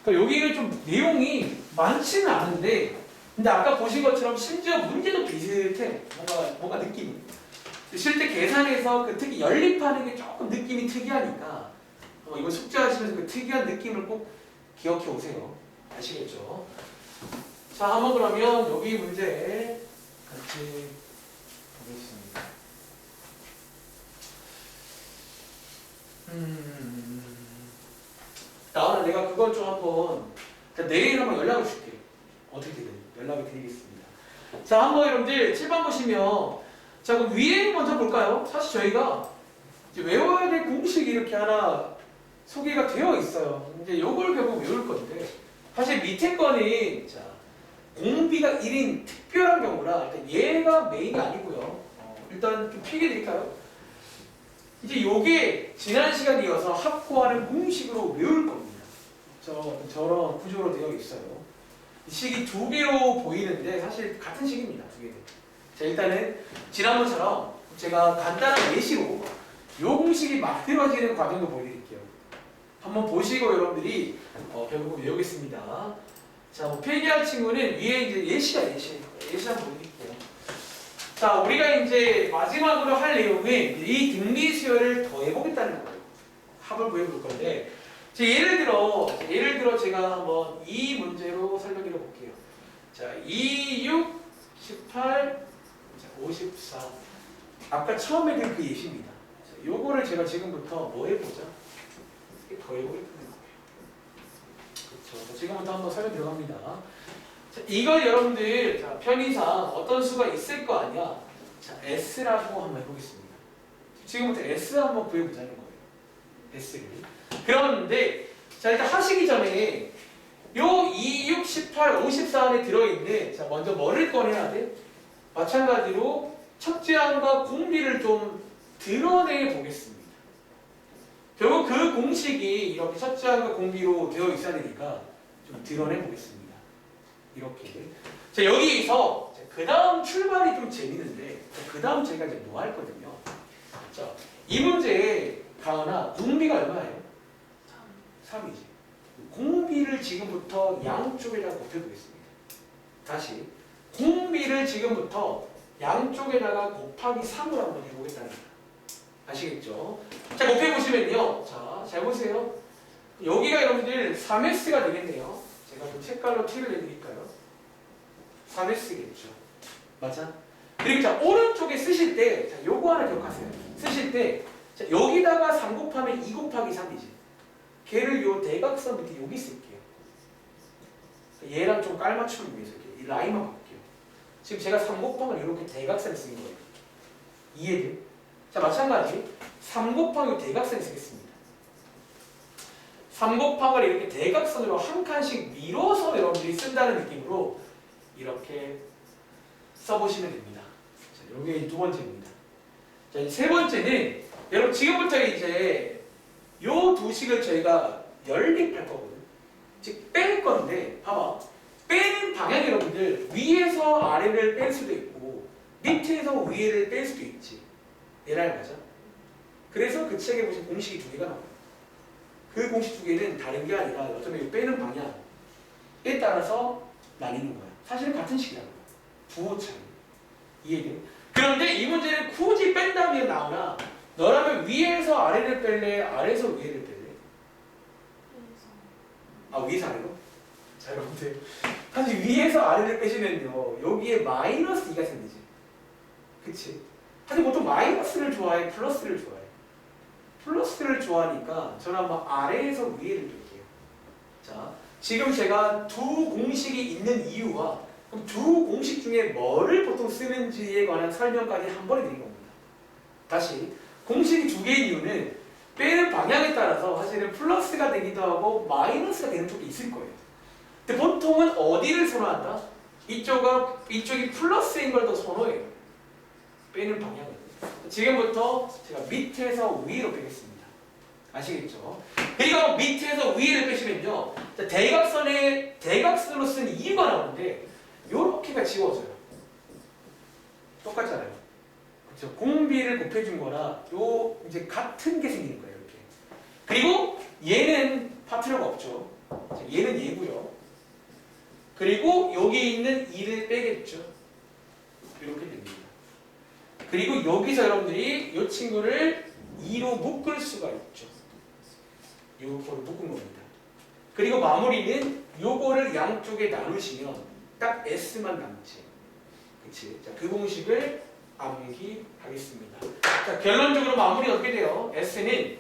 그러니까 여기는 좀 내용이 많지는 않은데, 근데 아까 보신 것처럼 심지어 문제도 비슷해. 뭔가 느낌이. 실제 계산에서 그 특히 연립하는 게 조금 느낌이 특이하니까 이거 숙제하시면서 그 특이한 느낌을 꼭 기억해 오세요. 아시겠죠? 자, 한번 그러면 여기 문제 같이 보겠습니다. 나오나 내가 그걸 좀 한번 내일 한번 연락을 줄게. 어떻게든 연락을 드리겠습니다. 자, 한번 여러분들 7번 보시면, 자, 그럼 위에 먼저 볼까요? 사실 저희가 이제 외워야 될 공식이 이렇게 하나 소개가 되어 있어요. 이제 요걸 결국 외울 건데, 사실 밑에 거는 자, 공비가 1인 특별한 경우라 일단 얘가 메인이 아니고요. 일단 좀 필기 드릴까요? 이제 요게 지난 시간에 이어서 합고하는 공식으로 외울 겁니다. 저런 구조로 되어 있어요. 식이 두 개로 보이는데 사실 같은 식입니다. 두 개는. 자, 일단은 지난번처럼 제가 간단한 예시로 요 공식이 만들어지는 과정도 보여드릴게요. 한번 보시고 여러분들이 결국 외우겠습니다. 자, 뭐 필기할 친구는 위에 이제 예시 한번 보여드릴게요. 자, 우리가 이제 마지막으로 할 내용은 이 등비 수열을 더해보겠다는 거예요. 합을 구해볼 건데, 예를 들어 제가 한번 이 문제로 설명해 볼게요. 자, 2, 6, 18, 54. 아까 처음에 든 그 예시입니다. 자, 요거를 제가 지금부터 뭐 해보자? 더해보겠다는 거예요. 그렇죠. 지금부터 한번 설명 들어갑니다. 자, 이걸 여러분들 자, 편의상 어떤 수가 있을 거 아니야? 자, S라고 한번 해보겠습니다. 지금부터 S 한번 구해보자는 거예요. S를. 그런데 자, 일단 하시기 전에 요 2, 6, 18, 54 안에 들어있는 자, 먼저 뭐를 꺼내야 돼? 마찬가지로 첫째항과 공비를 좀 드러내 보겠습니다. 결국 그 공식이 이렇게 첫째항과 공비로 되어 있어야 되니까 좀 드러내 보겠습니다. 이렇게. 자, 여기서 그 다음 출발이 좀 재밌는데, 그 다음 제가 이제 뭐 할 거든요. 자, 이 문제에 가은아, 공비가 얼마예요? 3이지. 공비를 지금부터 양쪽에다가 곱해보겠습니다. 다시. 공비를 지금부터 양쪽에다가 곱하기 3을 한번 해보겠다는 거예요. 아시겠죠? 자, 곱해보시면요. 자, 잘 보세요. 여기가 여러분들 3S가 되겠네요. 제가 좀 색깔로 티를 내드릴까요? 3S겠죠. 맞아? 그리고 자, 오른쪽에 쓰실 때, 자, 요거 하나 기억하세요. 쓰실 때, 자, 여기다가 3 곱하면 2 곱하기 3이지. 걔를 요 대각선 밑에 여기 쓸게요. 얘랑 좀 깔맞춤을 위해서 이렇게 이 라인만 바꿀게요. 지금 제가 3 곱하면 이렇게 대각선을 쓰는 거예요. 이해돼? 자, 마찬가지 3 곱하기 대각선을 쓰겠습니다. 3 곱하기를 이렇게 대각선으로 한 칸씩 밀어서 여러분들이 쓴다는 느낌으로 이렇게 써보시면 됩니다. 자, 이게 두 번째입니다. 자, 이제 세 번째는 여러분 지금부터 이제 요 두 식을 저희가 연립할 거거든. 즉 뺄 건데 봐봐. 빼는 방향이 여러분들 위에서 아래를 뺄 수도 있고 밑에서 위에를 뺄 수도 있지. 얘랑 맞아? 그래서 그 책에 보신 공식이 두 개가 나와요. 그 공식 두 개는 다른 게 아니라 어쩌면 빼는 방향에 따라서 나뉘는 거야. 사실은 같은 식이라고요. 부호 차이. 이해돼? 그런데 이 문제는 굳이 뺀다면 나오나 너라면 위에서 아래를 뺄래? 아래에서 위에를 뺄래? 위에서 아래로? 자, 여러분들 사실 위에서 아래를 빼시면요 여기에 마이너스 2가 생기지. 그치? 사실 보통 마이너스를 좋아해? 플러스를 좋아해? 플러스를 좋아하니까 저는 한번 아래에서 위에를 뺄게요. 자, 지금 제가 두 공식이 있는 이유와 그럼 두 공식 중에 뭐를 보통 쓰는지에 관한 설명까지 한 번에 드린 겁니다. 다시 공식이 두 개인 이유는 빼는 방향에 따라서 사실은 플러스가 되기도 하고 마이너스가 되는 쪽이 있을 거예요. 근데 보통은 어디를 선호한다? 이쪽이 플러스인 걸 더 선호해요. 빼는 방향은. 지금부터 제가 밑에서 위로 빼겠습니다. 아시겠죠? 그리고 밑에서 위를 빼시면요. 대각선으로 쓴 이유가 나오는데 요렇게가 지워져요. 똑같잖아요. 그렇죠? 공비를 곱해준 거라 이제 같은 게 생기는 거예요. 이렇게. 그리고 얘는 파트너가 없죠. 자, 얘는 얘고요. 그리고 여기 있는 2를 빼겠죠. 이렇게 됩니다. 그리고 여기서 여러분들이 이 친구를 2로 묶을 수가 있죠. 요거를 묶은 겁니다. 그리고 마무리는 요거를 양쪽에 나누시면 딱 S만 남지. 그치? 자, 그 공식을 암기하겠습니다. 자, 결론적으로 마무리 어떻게 돼요? S는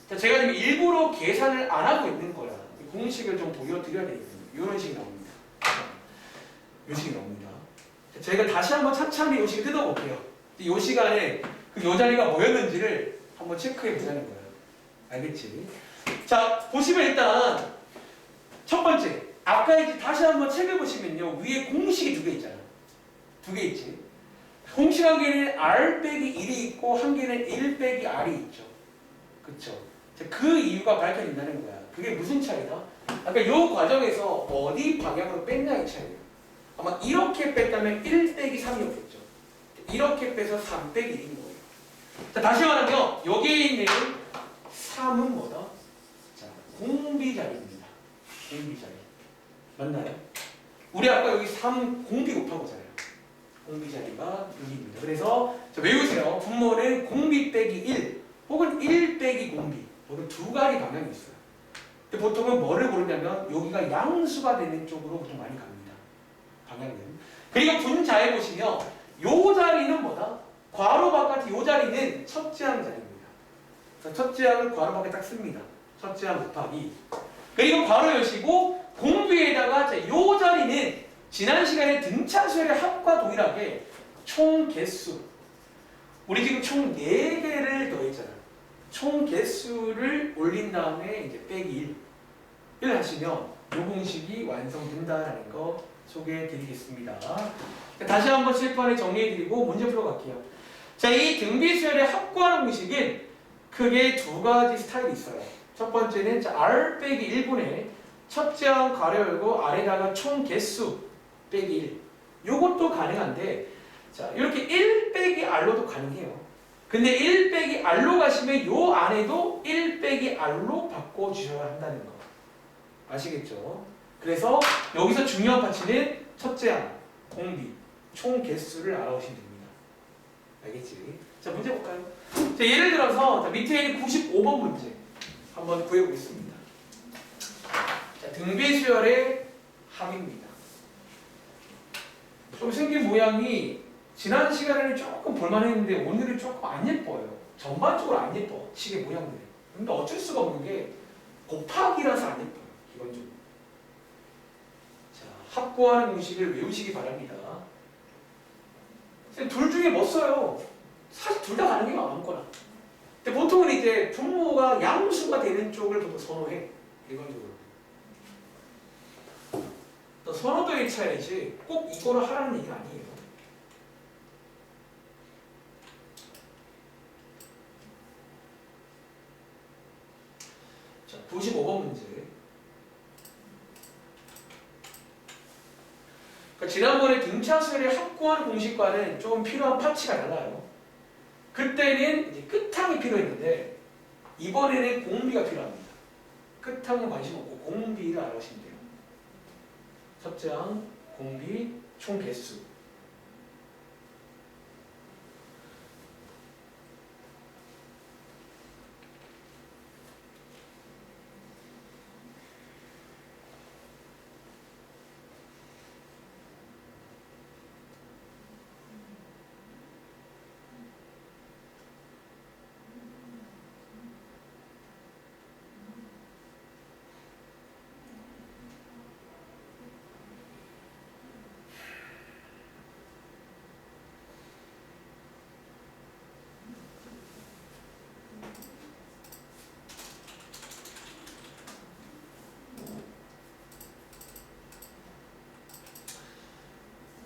자, 제가 지금 일부러 계산을 안 하고 있는 거야. 이 공식을 좀 보여드려야 되거든요. 이런 식이 나옵니다. 이 식이 나옵니다. 자, 저희가 다시 한번 차차히 이 식을 뜯어볼게요. 이 시간에 그 요 자리가 뭐였는지를 한번 체크해 보자는 거예요. 알겠지? 자, 보시면 일단 첫 번째, 아까 이제 다시 한번 책을 보시면요, 위에 공식이 두 개 있잖아. 두 개 있지. 공식 한 개는 R 빼기 1이 있고 한 개는 1 빼기 R이 있죠. 그쵸? 그 이유가 밝혀진다는 거야. 그게 무슨 차이다? 아까 이 과정에서 어디 방향으로 뺐냐의 차이예요. 아마 이렇게 뺐다면 1 빼기 3이었겠죠. 이렇게 빼서 3 빼기 1인 거예요. 자, 다시 말하면 여기에 있는 3은 뭐다? 자, 공비 자리입니다. 공비 자리. 맞나요? 우리 아까 여기 3 공비 곱한 거잖아요. 공비 자리가 6입니다. 그래서 자, 외우세요. 분모는 공비 빼기 1 혹은 1 빼기 공비. 혹은 두 가지 방향이 있어요. 근데 보통은 뭐를 고르냐면 여기가 양수가 되는 쪽으로 보통 많이 갑니다. 방향은. 그리고 분자에 보시면 요 자리는 뭐다? 괄호 바깥에 요 자리는 첫째 항 자리입니다. 첫째 항을 괄호 밖에 딱 씁니다. 첫째 항 곱하기. 그리고 괄호 여시고 공비에다가 요 자리는 지난 시간에 등차수열의 합과 동일하게 총 개수. 우리 지금 총 4개를 더했잖아요. 총 개수를 올린 다음에 이제 빼기 1을 하시면 요 공식이 완성된다라는 거 소개해 드리겠습니다. 다시 한번 칠판에 정리해 드리고 문제 풀어 갈게요. 자, 이 등비수열의 합구하는 공식은 크게 두 가지 스타일이 있어요. 첫 번째는 자, R 빼기 1분의 첫째 항 가로 열고 아래다가 총 개수 빼기 1. 요것도 가능한데 자, 이렇게 1 빼기 R로도 가능해요. 근데 1 빼기 R로 가시면 요 안에도 1 빼기 R로 바꿔주셔야 한다는 거. 아시겠죠? 그래서 여기서 중요한 파츠는 첫째 항, 공비, 총 개수를 알아오시면 됩니다. 알겠지? 자, 문제 볼까요? 자, 예를 들어서 자, 밑에 있는 95번 문제 한번 구해보겠습니다. 자, 등비수열의 합입니다. 좀 생긴 모양이 지난 시간에는 조금 볼만했는데 오늘은 조금 안 예뻐요. 전반적으로 안 예뻐. 식의 모양들이. 근데 어쩔 수가 없는 게 곱하기라서 안 예뻐요. 기본적으로. 자, 합구하는 공식을 외우시기 바랍니다. 둘 중에 뭐 써요? 사실 둘 다 가능해요. 아무거나. 근데 보통은 이제 분모가 양수가 되는 쪽을 보통 선호해. 일반적으로. 또 선호도의 차이지 꼭 이거를 하라는 얘기는 아니에요. 자, 95번 문제. 그러니까 지난번에 등차수열의 합구하는 공식과는 좀 필요한 파츠가 달라요. 그때는 이제 끝항이 필요했는데 이번에는 공비가 필요합니다. 끝항은 관심 없고 공비를 알아보시면 돼요. 첫째 항, 공비, 총 개수.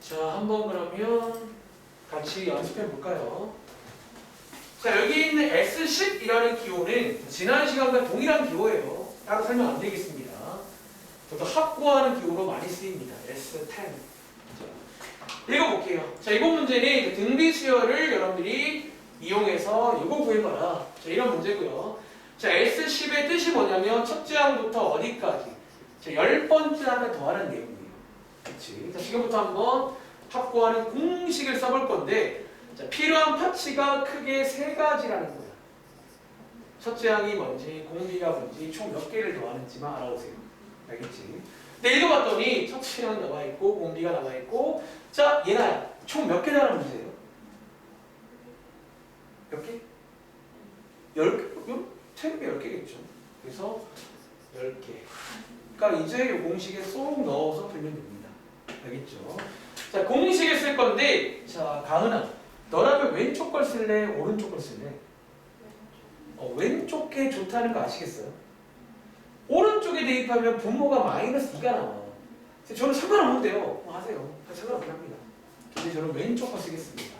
자, 한번 그러면 같이 연습해 볼까요? 자, 여기 있는 S10이라는 기호는 지난 시간과 동일한 기호예요. 따로 설명 안 드리겠습니다. 저도 합구하는 기호로 많이 쓰입니다. S10. 자, 읽어볼게요. 자, 이번 문제는 등비수열을 여러분들이 이용해서 이거 구해봐라. 자, 이런 문제고요. 자, S10의 뜻이 뭐냐면 첫째 항부터 어디까지? 자, 자, 10번째 하나 더하는 내용이에요. 그치? 자, 지금부터 한번 확보하는 공식을 써볼 건데, 자, 필요한 파츠가 크게 세 가지라는 거야. 첫째 항이 뭔지, 공비가 뭔지, 총 몇 개를 더하는지만 알아보세요. 알겠지? 근데 읽어봤더니 첫째 항 나와 있고, 공비가 나와 있고, 자, 얘나 총 몇 개 더하는 문제예요? 몇 개? 10개? 책임이 10개겠죠. 그래서 10개. 그러니까 이제 이 공식에 쏙 넣어서 풀면 됩니다. 알겠죠? 자, 공식에 쓸 건데, 자, 가은아, 너라면 왼쪽 걸 쓸래? 오른쪽 걸 쓸래? 왼쪽 게 좋다는 거 아시겠어요? 오른쪽에 대입하면 분모가 마이너스 2가 나와요. 저는 상관없는데요. 하세요. 상관없긴 합니다. 근데 저는 왼쪽 거 쓰겠습니다.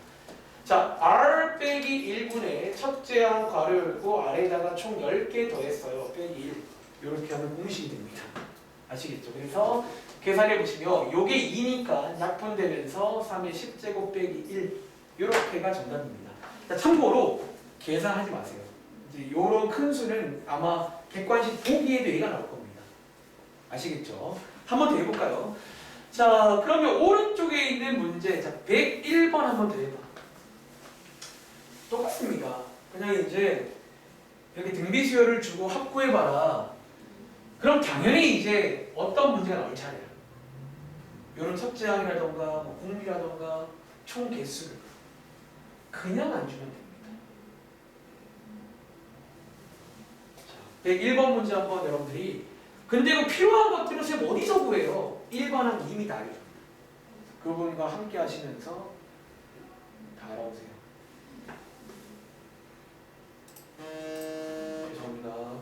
자, R 빼기 1분의 첫째 항 괄호 열고 아래에다가 총 10개 더했어요. 빼기 1. 이렇게 하면 공식이 됩니다. 아시겠죠? 그래서 계산해 보시면 요게 2니까 약분되면서 3의 10제곱 빼기 1 이렇게가 정답입니다. 자, 참고로 계산하지 마세요. 이제 요런 큰 수는 아마 객관식 보기에도 얘가 나올 겁니다. 아시겠죠? 한 번 더 해볼까요? 자, 그러면 오른쪽에 있는 문제, 자, 101번 한 번 더 해봐. 똑같습니다. 그냥 이제 이렇게 등비수열을 주고 합구해봐라. 그럼 당연히 이제 어떤 문제가 나올 차례야. 이런 첫째 항이라던가 뭐 공비라던가 총 개수를 그냥 안 주면 됩니다. 자, 101번 문제 한번 여러분들이 근데 그 필요한 것들은 선생님 어디서 구해요? 1번은 이미 다 알려줍니다. 그분과 함께 하시면서 다 알아보세요. 죄송합니다.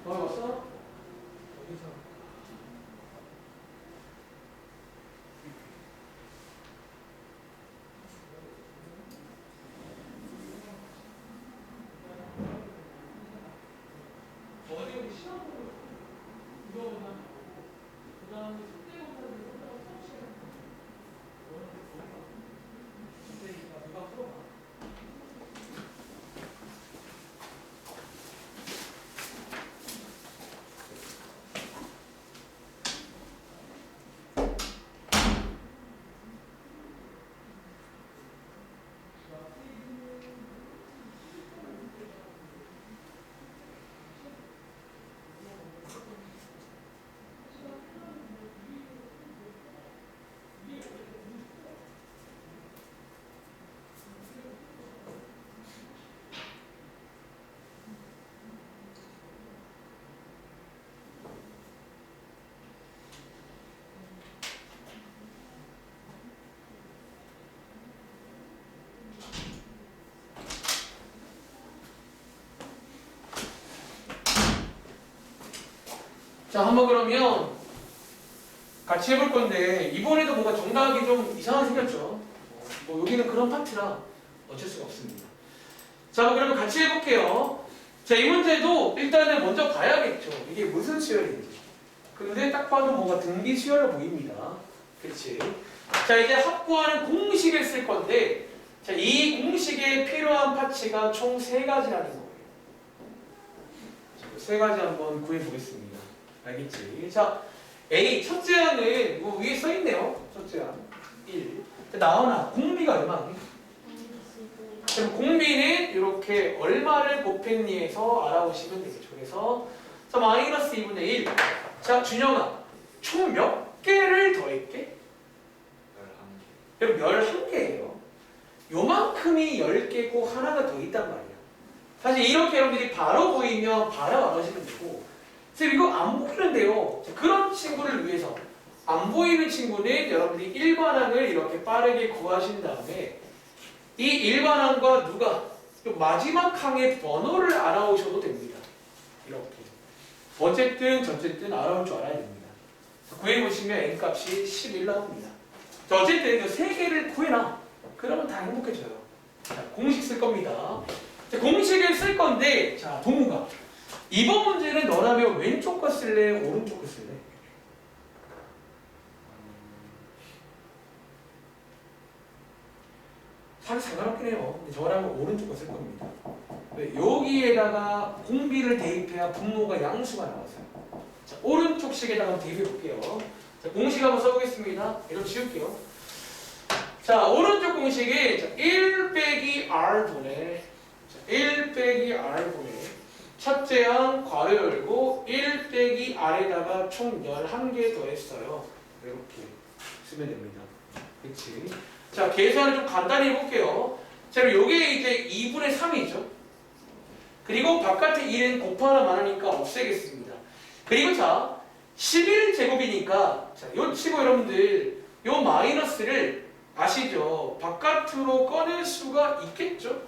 왔어? 어디서? 어디 시험 보고 이거 보나? 그 다음에 숙제공사를 혼자서 수업 시간에 숙제니까 누가 풀어봐. 자, 한번 그러면 같이 해볼 건데 이번에도 뭔가 정답이 좀 이상하게 생겼죠. 뭐 여기는 그런 파트라 어쩔 수가 없습니다. 자, 그러면 같이 해볼게요. 자, 이 문제도 일단은 먼저 봐야겠죠. 이게 무슨 수열인지. 근데 딱 봐도 뭔가 등비 수열로 보입니다. 그렇지? 자, 이제 합구하는 공식을 쓸 건데, 자, 이 공식에 필요한 파츠가 총 3가지라는 거예요. 자, 3가지 한번 구해보겠습니다. 알겠지? 자, A 첫째 항은 뭐 위에 써 있네요. 첫째 항 1. 나오나 공비가 얼마니? 그럼 공비는 이렇게 얼마를 곱했니에서 알아보시면 되겠죠. 그래서 자, 마이너스 2분의 1. 자, 준영아, 총 몇 개를 더했게? 11개. 여러분 11개예요. 요만큼이 10개고 하나가 더 있단 말이야. 사실 이렇게 여러분들이 바로 보이면 바로 알아시면 되고, 선생님 이거 안 보이는데요. 그런 친구를 위해서 안 보이는 친구는 여러분들이 일반항을 이렇게 빠르게 구하신 다음에 이 일반항과 누가 마지막 항의 번호를 알아오셔도 됩니다. 이렇게 어쨌든 저쨌든 알아올 줄 알아야 됩니다. 구해보시면 n값이 11 나옵니다. 자, 어쨌든 이 3개를 구해놔. 그러면 다 행복해져요. 자, 공식 쓸 겁니다. 자, 공식을 쓸 건데, 자, 동우가 이번 문제는 너라면 왼쪽 거 쓸래? 오른쪽 거 쓸래? 사실 상관없긴 해요. 근데 저라면 오른쪽 거 쓸 겁니다. 왜? 여기에다가 공비를 대입해야 분모가 양수가 나왔어요. 자, 오른쪽 식에다가 대입해 볼게요. 자, 공식 한번 써보겠습니다. 이거 지울게요. 자, 오른쪽 공식이 1 빼기 R분의 1 빼기 R분의 첫째 항 괄호 열고 1 빼기 R에다가 총 11개 더했어요. 이렇게 쓰면 됩니다. 그치? 자, 계산을 좀 간단히 해볼게요. 자, 요게 이제 2분의 3이죠. 그리고 바깥에 1은 곱하나 많으니까 없애겠습니다. 그리고 자, 11제곱이니까 자, 요 치고 여러분들 요 마이너스를 아시죠? 바깥으로 꺼낼 수가 있겠죠?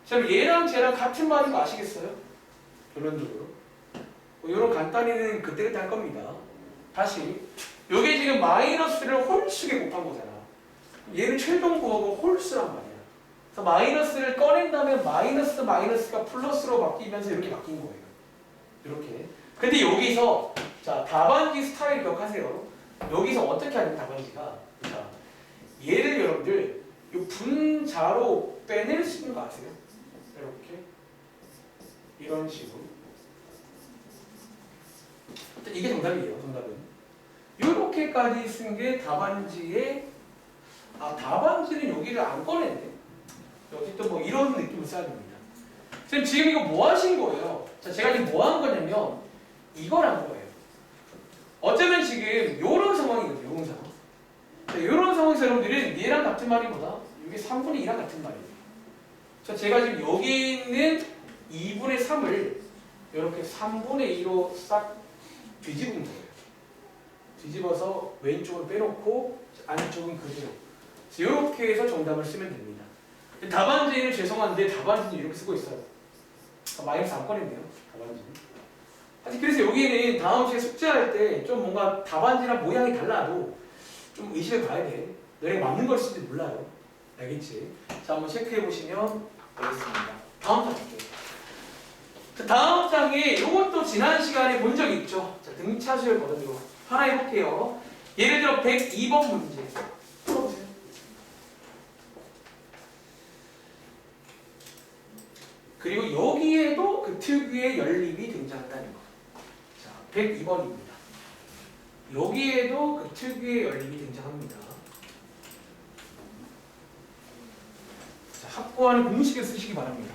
자, 얘랑 쟤랑 같은 말인 거 아시겠어요? 결론적으로. 요런 간단히는 그때그때 할 겁니다. 다시 요게 지금 마이너스를 홀수게 곱한 거잖아. 얘는 최종 구하고 홀수란 말이야. 그래서 마이너스를 꺼낸 다음에 마이너스가 플러스로 바뀌면서 이렇게 바뀐 거예요. 이렇게. 근데 여기서 자, 답안지 스타일 기억하세요. 여기서 어떻게 하는 답안지가 자, 얘를 여러분들 이 분자로 빼낼 수 있는 거 아세요? 이렇게 이런 식으로. 이게 정답이에요. 정답은 이렇게까지 쓴 게 답안지에 답안지는 여기를 안 꺼냈네. 여기 또 뭐 이런 느낌을 써야 됩니다. 선생님 지금 이거 뭐 하신 거예요? 자, 제가 지금 뭐 한 거냐면 이걸 한 거예요. 어쩌면 지금 이런 상황이거든요. 이런 상황. 자, 이런 상황에서 여러분들은 얘랑 같은 말이보다 이게 3분의 2랑 같은 말이에요. 자, 제가 지금 여기 있는 2분의 3을 이렇게 3분의 2로 싹 뒤집은 거예요. 뒤집어서 왼쪽을 빼놓고 안쪽은 그대로. 이렇게 해서 정답을 쓰면 됩니다. 답안지는 죄송한데 답안지는 이렇게 쓰고 있어요. 마이너스 안 꺼냈네요. 답안지는. 아직 그래서 여기는 다음 시간에 숙제할 때 좀 뭔가 답안지랑 모양이 달라도 좀 의식을 봐야 돼. 너네 맞는 걸 수도 몰라요. 알겠지? 자, 한번 체크해 보시면 되겠습니다. 다음 장 볼게요. 자, 다음 장에 이것도 지난 시간에 본 적 있죠? 자, 등차수열 버전으로 하나 해볼게요. 예를 들어 102번 문제. 풀어보세요. 그리고 여기에도 그 특유의 연립이 등장한다는 거. 자, 102번입니다. 여기에도 그 특유의 연립이 등장합니다. 자, 확보하는 공식을 쓰시기 바랍니다.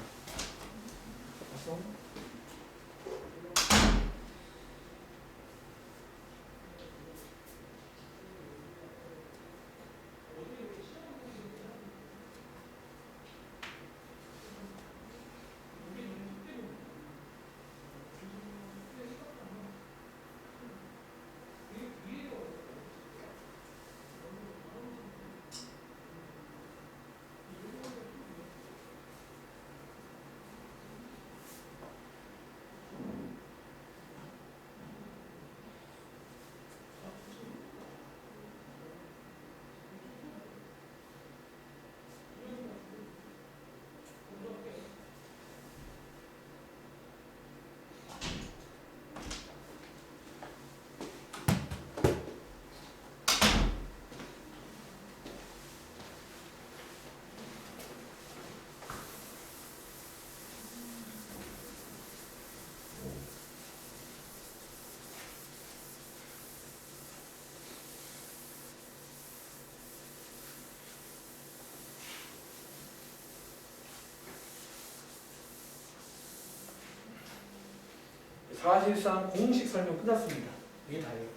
사실상 공식 설명 끝났습니다. 이게 다예요.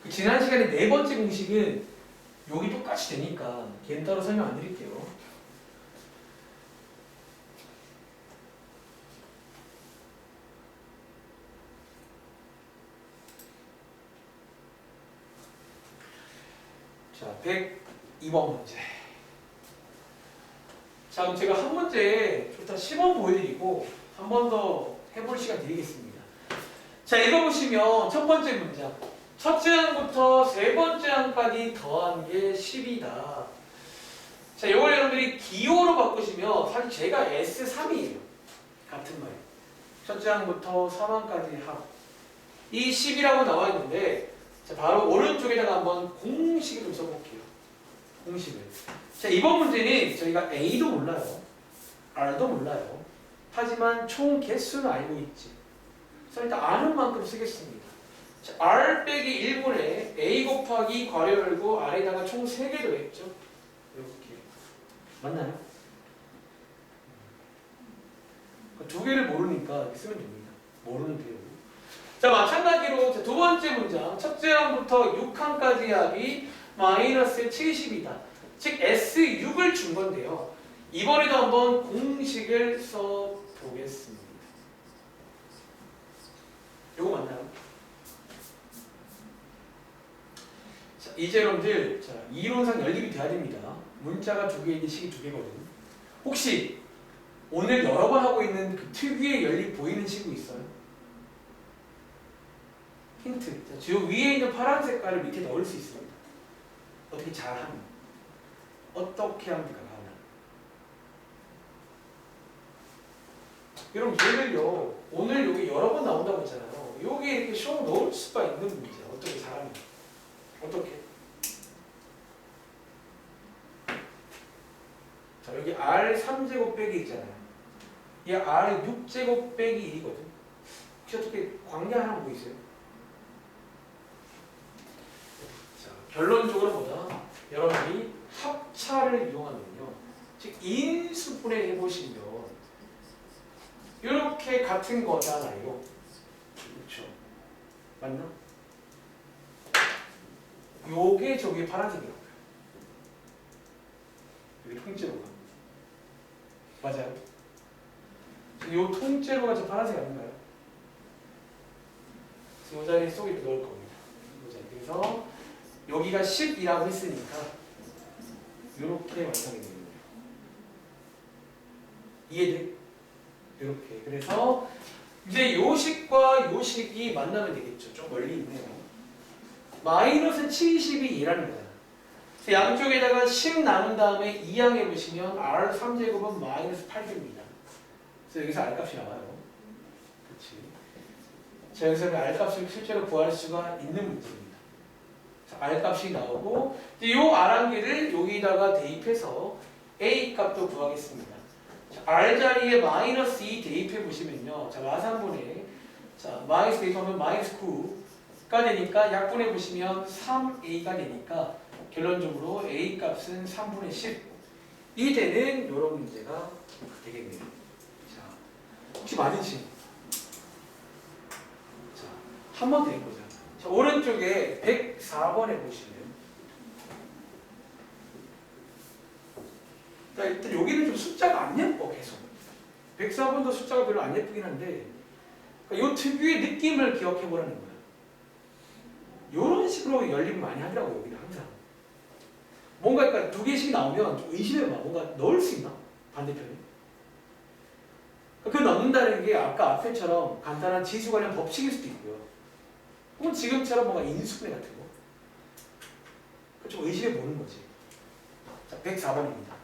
그 지난 시간에 네 번째 공식은 여기 똑같이 되니까 걔는 따로 설명 안 드릴게요. 자, 102번 문제. 자, 그럼 제가 한 문제 일단 시범 보여드리고 한 번 더 해볼 시간 드리겠습니다. 자, 읽어보시면 첫 번째 문장. 첫째 항부터 세 번째 항까지 더한 게 10이다. 자, 이걸 여러분들이 기호로 바꾸시면 사실 제가 S3이에요. 같은 말이에요. 첫째 항부터 3항까지 합. 이 10이라고 나와 있는데 자, 바로 오른쪽에다가 한번 공식을 좀 써볼게요. 공식을. 자, 이번 문제는 저희가 A도 몰라요. R도 몰라요. 하지만 총 개수는 알고 있지. 그래서 일단 아는 만큼 쓰겠습니다. 자, R 빼기 1분의 A 곱하기 괄호 열고 R에다가 총 3개 더했죠. 이렇게. 맞나요? 두 개를 모르니까 이렇게 쓰면 됩니다. 모르는 배우. 자, 마찬가지로 두 번째 문장. 첫째 항부터 6항까지 합이 마이너스 70이다. 즉 S6을 준 건데요. 이번에도 한번 공식을 써보겠습니다. 요거 맞나요? 자, 이제 여러분들 자, 이론상 연립이 돼야 됩니다. 문자가 두 개인데 식이 두 개거든. 혹시 오늘 여러 번 하고 있는 그 특유의 연립 보이는 식구 있어요? 힌트. 자, 저 위에 있는 파란 색깔을 밑에 넣을 수 있습니다. 어떻게 잘하면? 어떻게 합니까? 여러분 얘를요 오늘 여기 여러 번 나온다고 했잖아요. 여기 이렇게 쇼 넣을 수가 있는 문제. 어떻게 잘하면? 어떻게? 자 여기 R 3제곱 빼기 있잖아요. 이 R 6제곱 빼기 1이거든. 혹시 어떻게 관계 하나 보이세요? 자 결론적으로 보자. 여러분이 합차를 이용하면요. 즉 인수분해 해보시면 이렇게 같은 거잖아요. 그렇죠? 맞나? 요게 저기 파란색이라고요. 여기 통째로가. 맞아요? 요 통째로가 저 파란색 아닌가요? 이 자리에 속에 넣을 겁니다. 그래서 여기가 10이라고 했으니까 이렇게 완성이 되는 거예요. 이해돼? 이렇게. 그래서 이제 요식과 요식이 만나면 되겠죠. 좀 멀리 있네요. 마이너스 70이 2라는 거잖아. 양쪽에다가 10 나눈 다음에 2항 해보시면 R 3제곱은 마이너스 8입니다. 그래서 여기서 R값이 나와요. 그렇지. 자, 여기서 R값을 실제로 구할 수가 있는 문제입니다. 자, R값이 나오고 이 R항기를 여기다가 대입해서 A값도 구하겠습니다. 자, R 자리에 마이너스 2 대입해 보시면요. 자, 마산분해. 자, 마이너스 대입하면 마이너스 9가 되니까 약분해 보시면 3A가 되니까 결론적으로 A 값은 3분의 10이 되는 이런 문제가 되겠네요. 자, 혹시 맞으신? 자, 한 번 더 해보자. 자, 오른쪽에 104번에 보시면 자, 일단 여기는 좀 숫자가 안 예뻐 계속. 104번도 숫자가 별로 안 예쁘긴 한데 그러니까 이 특유의 느낌을 기억해 보라는 거야. 이런 식으로 연립을 많이 하더라고 여기는 항상. 뭔가 그러니까 두 개씩 나오면 좀 의심해봐. 뭔가 넣을 수 있나? 반대편에. 그 넣는다는 게 아까 앞에처럼 간단한 지수 관련 법칙일 수도 있고요. 혹은 지금처럼 뭔가 인수분해 같은 거. 좀 의심해 보는 거지. 자, 104번입니다.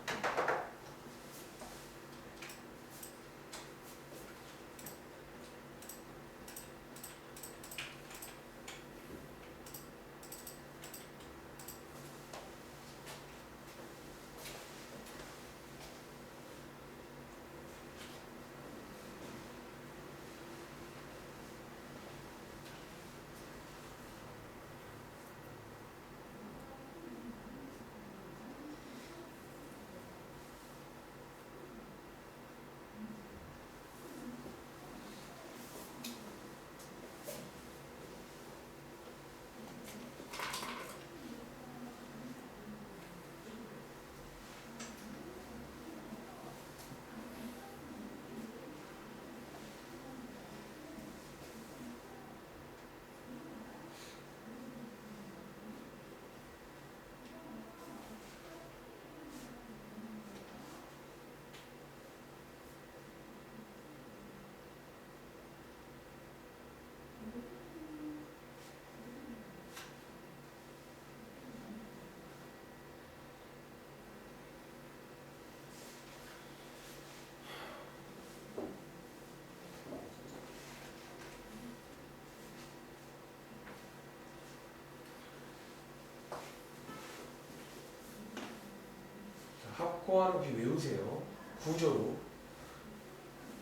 확고한 비 외우세요. 구조로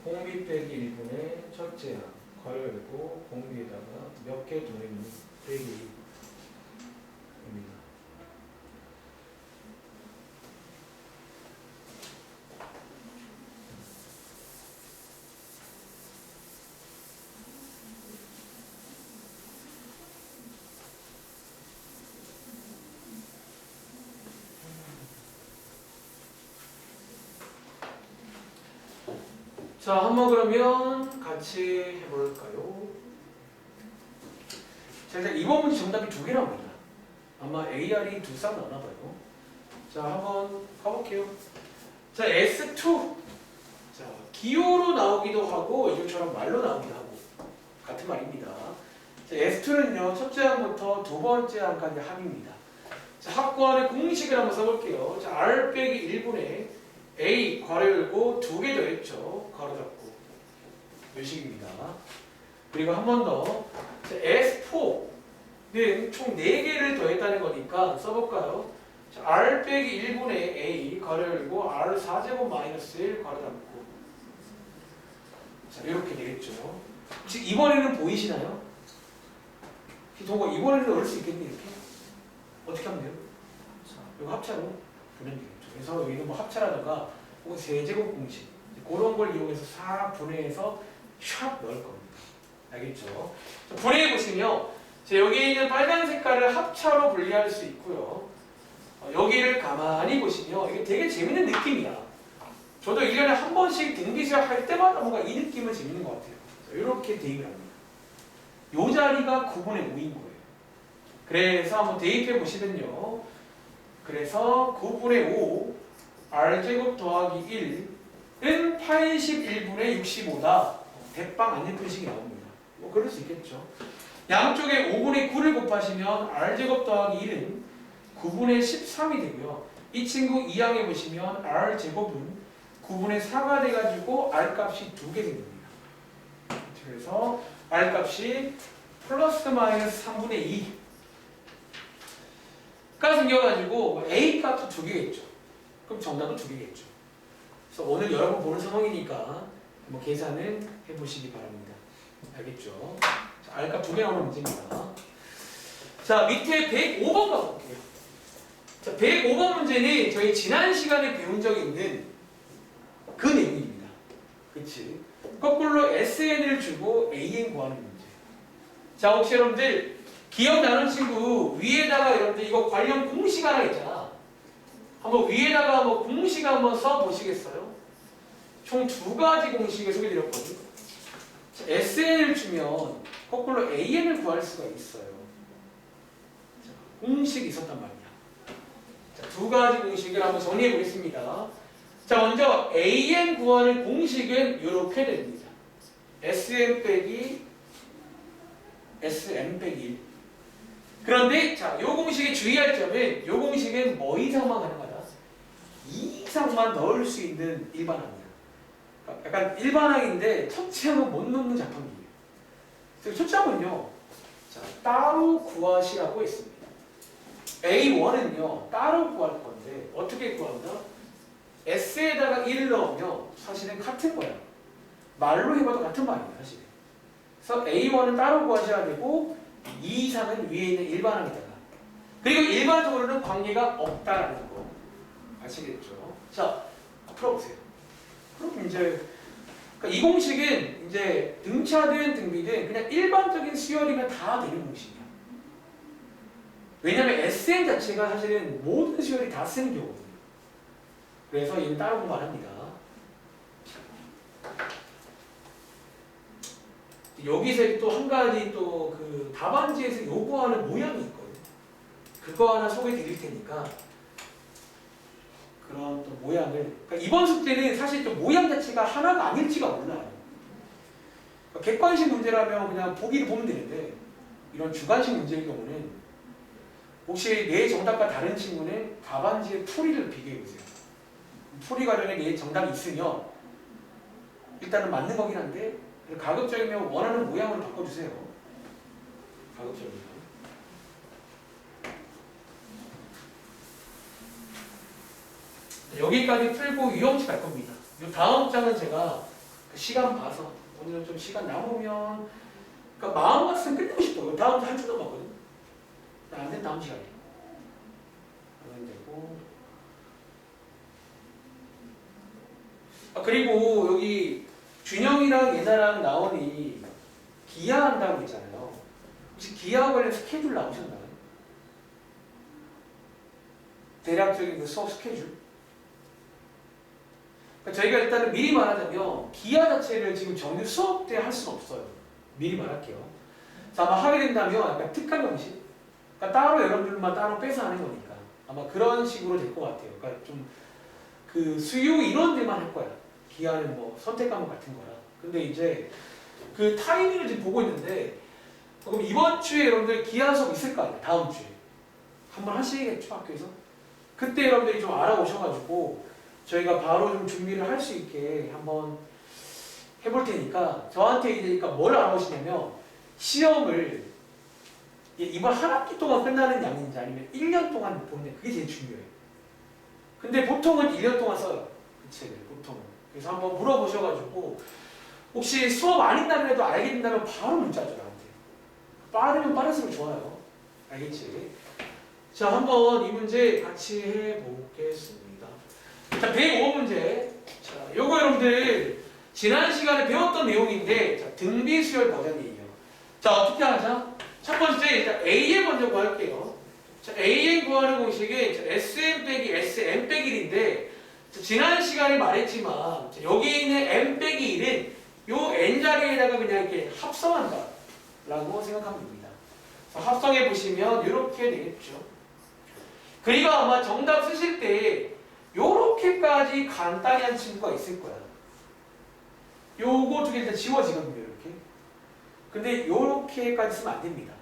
공비 빼기 1분의 첫째 항 괄호 열고 공비에다가 몇 개 더했니 빼기 입니다. 자, 한번 그러면 같이 해볼까요? 자, 일단 이번 문제 정답이 두 개랍니다. 아마 AR이 두 쌍 나오나봐요. 자, 한번 가볼게요. 자, S2. 자, 기호로 나오기도 하고, 이것처럼 말로 나오기도 하고, 같은 말입니다. 자, S2는요, 첫째 항부터 두 번째 항까지 합입니다. 자, 합권의 공식을 한번 써볼게요. 자, R 빼기 1분의 A 괄호 열고 두 개 더했죠. 괄호 닫고 이 식입니다. 그리고 한 번 더 S4는 총 4개를 더했다는 거니까 써볼까요? 자, R 빼기 1분의 A 괄호 열고 R 4제곱 마이너스 1 괄호 닫고 자, 이렇게 되겠죠. 혹시 이번에는 보이시나요? 동거 이번에는 넣을 수 있겠니? 이렇게? 어떻게 하면 돼요? 자, 이거 합차로 보면 되겠죠. 그래서 여기는 뭐 합차라든가 혹은 세제곱 공식 그런 걸 이용해서 4분해해서 샥 넣을 겁니다. 알겠죠? 분해해 보시면 여기 있는 빨간 색깔을 합차로 분리할 수 있고요. 여기를 가만히 보시면 이게 되게 재밌는 느낌이야. 저도 1년에 한 번씩 등비수학 할 때마다 뭔가 이 느낌은 재밌는 것 같아요. 이렇게 대입을 합니다. 이 자리가 9분의 5인 거예요. 그래서 한번 대입해 보시면요. 그래서 9분의 5 R제곱 더하기 1은 81분의 65다. 대빵 안 예쁜 식이 나옵니다. 뭐 그럴 수 있겠죠. 양쪽에 5분의 9를 곱하시면 R제곱 더하기 1은 9분의 13이 되고요. 이 친구 2항에 보시면 R제곱은 9분의 4가 돼가지고 R값이 2개 생깁니다. 그래서 R값이 플러스 마이너스 3분의 2가 생겨가지고 A값도 2개겠죠. 그럼 정답은 2개겠죠. 그래서 오늘 여러분 보는 상황이니까 뭐 계산을 해보시기 바랍니다. 알겠죠? 자, R값 2개 나오는 문제입니다. 자, 밑에 105번 가볼게요. 자, 105번 문제는 저희 지난 시간에 배운 적이 있는 그 내용입니다. 그치? 거꾸로 SN을 주고 AN 구하는 문제. 자, 혹시 여러분들 기억나는 친구 위에다가 여러분들 이거 관련 공식 하나 있잖아. 한번 위에다가 뭐 공식 한번 써보시겠어요? 총 2가지 공식을 소개드렸거든요. SN을 주면 거꾸로 AN을 구할 수가 있어요. 자, 공식이 있었단 말이야. 자, 2가지 공식을 한번 정리해 보겠습니다. 자, 먼저 AN 구하는 공식은 이렇게 됩니다. SN 빼기 SN 빼기 1. 그런데 자, 이 공식에 주의할 점은 이 공식은 뭐 이상만 가능하다? 2 이상만 넣을 수 있는 일반항이야. 약간 일반항인데 첫째 항은 못 넣는 자판기예요. 그래서 첫째 항은요, 자, 따로 구하시라고 했습니다. A1은요 따로 구할 건데 어떻게 구한다? S에다가 1을 넣으면 사실은 같은 거야. 말로 해봐도 같은 말이에요, 사실. 그래서 A1은 따로 구하셔야 되고 2 이상은 위에 있는 일반항에다가. 그리고 일반적으로는 관계가 없다라는 거 아시겠죠? 자, 풀어보세요. 그럼 이제 그러니까 이 공식은 이제 등차든 등비든 그냥 일반적인 수열이면 다 되는 공식이야. 왜냐면 SN 자체가 사실은 모든 수열이 다 쓰는 경우거든요. 그래서 얘는 따로 공부 안 합니다. 여기서 또 한 가지 또 그 답안지에서 요구하는 모양이 있거든요. 그거 하나 소개해 드릴 테니까 그런 또 모양을 그러니까 이번 숙제는 사실 또 모양 자체가 하나가 아닐지가 몰라요. 그러니까 객관식 문제라면 그냥 보기를 보면 되는데 이런 주관식 문제의 경우는 혹시 내 정답과 다른 친구는 답안지의 풀이를 비교해 보세요. 풀이 과정에 내 정답이 있으면 일단은 맞는 거긴 한데 가급적이면 원하는 모양으로 바꿔주세요. 가급적이면. 여기까지 풀고 유형식 갈 겁니다. 이 다음 장은 제가 시간 봐서 오늘은 좀 시간 남으면 그러니까 마음 같으면 끝내고 싶어요. 다음 주 한 주 남았거든. 안 된 다음 시간에 하면 되고. 그리고 여기 준영이랑 예나랑 나원이 기하한다고 했잖아요. 혹시 기하 관련 스케줄 나오셨나요? 대략적인 그 수업 스케줄? 그러니까 저희가 일단은 미리 말하자면 기하 자체를 지금 정규 수업 때 할 수는 없어요. 미리 말할게요. 자, 아마 하게 된다면 약간 특강 형식? 그러니까 따로 여러분들만 따로 빼서 하는 거니까 아마 그런 식으로 될 것 같아요. 그러니까 좀 그 수요 인원들만 할 거야. 기하는 뭐 선택 과목 같은 거라. 근데 이제 그 타이밍을 지금 보고 있는데 그럼 이번 주에 여러분들 기하 수업 있을 거 아니에요. 다음 주에 한번 하시겠죠, 학교에서? 그때 여러분들이 좀 알아오셔가지고 저희가 바로 좀 준비를 할 수 있게 한번 해볼 테니까 저한테 이제 그러니까 뭘 알아보시냐면 시험을 이번 한 학기 동안 끝나는 양인지 아니면 1년 동안 보는 그게 제일 중요해요. 근데 보통은 1년 동안 써요. 그 책을 보통은. 그래서 한번 물어보셔가지고 혹시 수업 아닌 날이라도 알게 된다면 바로 문자 줘 나한테. 빠르면 빠를수록 좋아요. 알겠지? 자, 한번 이 문제 같이 해보겠습니다. 자, 105문제. 자, 요거 여러분들 지난 시간에 배웠던 내용인데 자, 등비수열 버전이에요. 자, 어떻게 하자? 첫 번째 일단 A에 먼저 구할게요. 자, A에 구하는 공식이 SM 빼기 SM 빼기 1인데 지난 시간에 말했지만 자, 여기 있는 M 빼기 1은 요 N자리에다가 그냥 이렇게 합성한다 라고 생각하면 됩니다. 합성해 보시면 이렇게 되겠죠. 그리고 아마 정답 쓰실 때 요렇게까지 간단히 한 친구가 있을 거야. 요거 두 개 일단 지워지거든요, 이렇게. 근데 요렇게까지 쓰면 안 됩니다.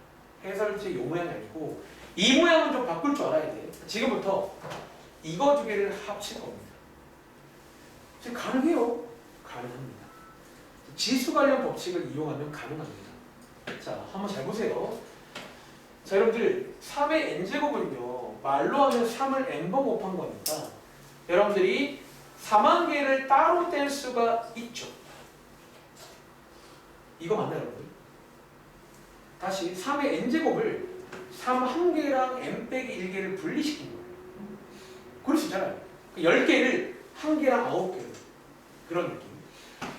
해설지 요 모양이 아니고 이 모양은 좀 바꿀 줄 알아야 돼. 지금부터 이거 두 개를 합칠 겁니다. 지금 가능해요. 가능합니다. 지수 관련 법칙을 이용하면 가능합니다. 자, 한번 잘 보세요. 자, 여러분들 3의 n제곱은요 말로 하면 3을 n번 곱한 거니까 여러분들이 4만 개를 따로 뗄 수가 있죠. 이거 맞나요, 여러분? 다시 3의 n제곱을 3 1개랑 n 빼기 1개를 분리시킨 거예요. 그럴 수 있잖아요. 10개를 1개랑 9개를. 그런 느낌.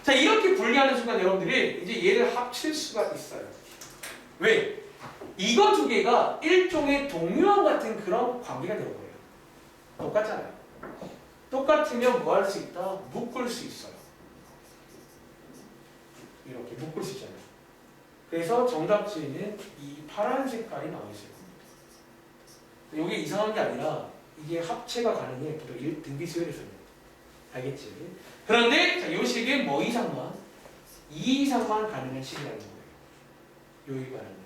자, 이렇게 분리하는 순간 여러분들이 이제 얘를 합칠 수가 있어요. 왜? 이거 두 개가 일종의 동류함 같은 그런 관계가 되는 거예요. 똑같잖아요. 똑같으면 뭐 할 수 있다? 묶을 수 있어요. 이렇게 묶을 수 있잖아요. 그래서 정답지에는 이 파란 색깔이 나와 있어요. 이게 이상한 게 아니라 이게 합체가 가능해. 보통 등비수열에서는. 알겠지? 그런데 자, 이 식은 뭐 이상만? 2 이상만 가능한 식이라는 거예요. 여기 가능한.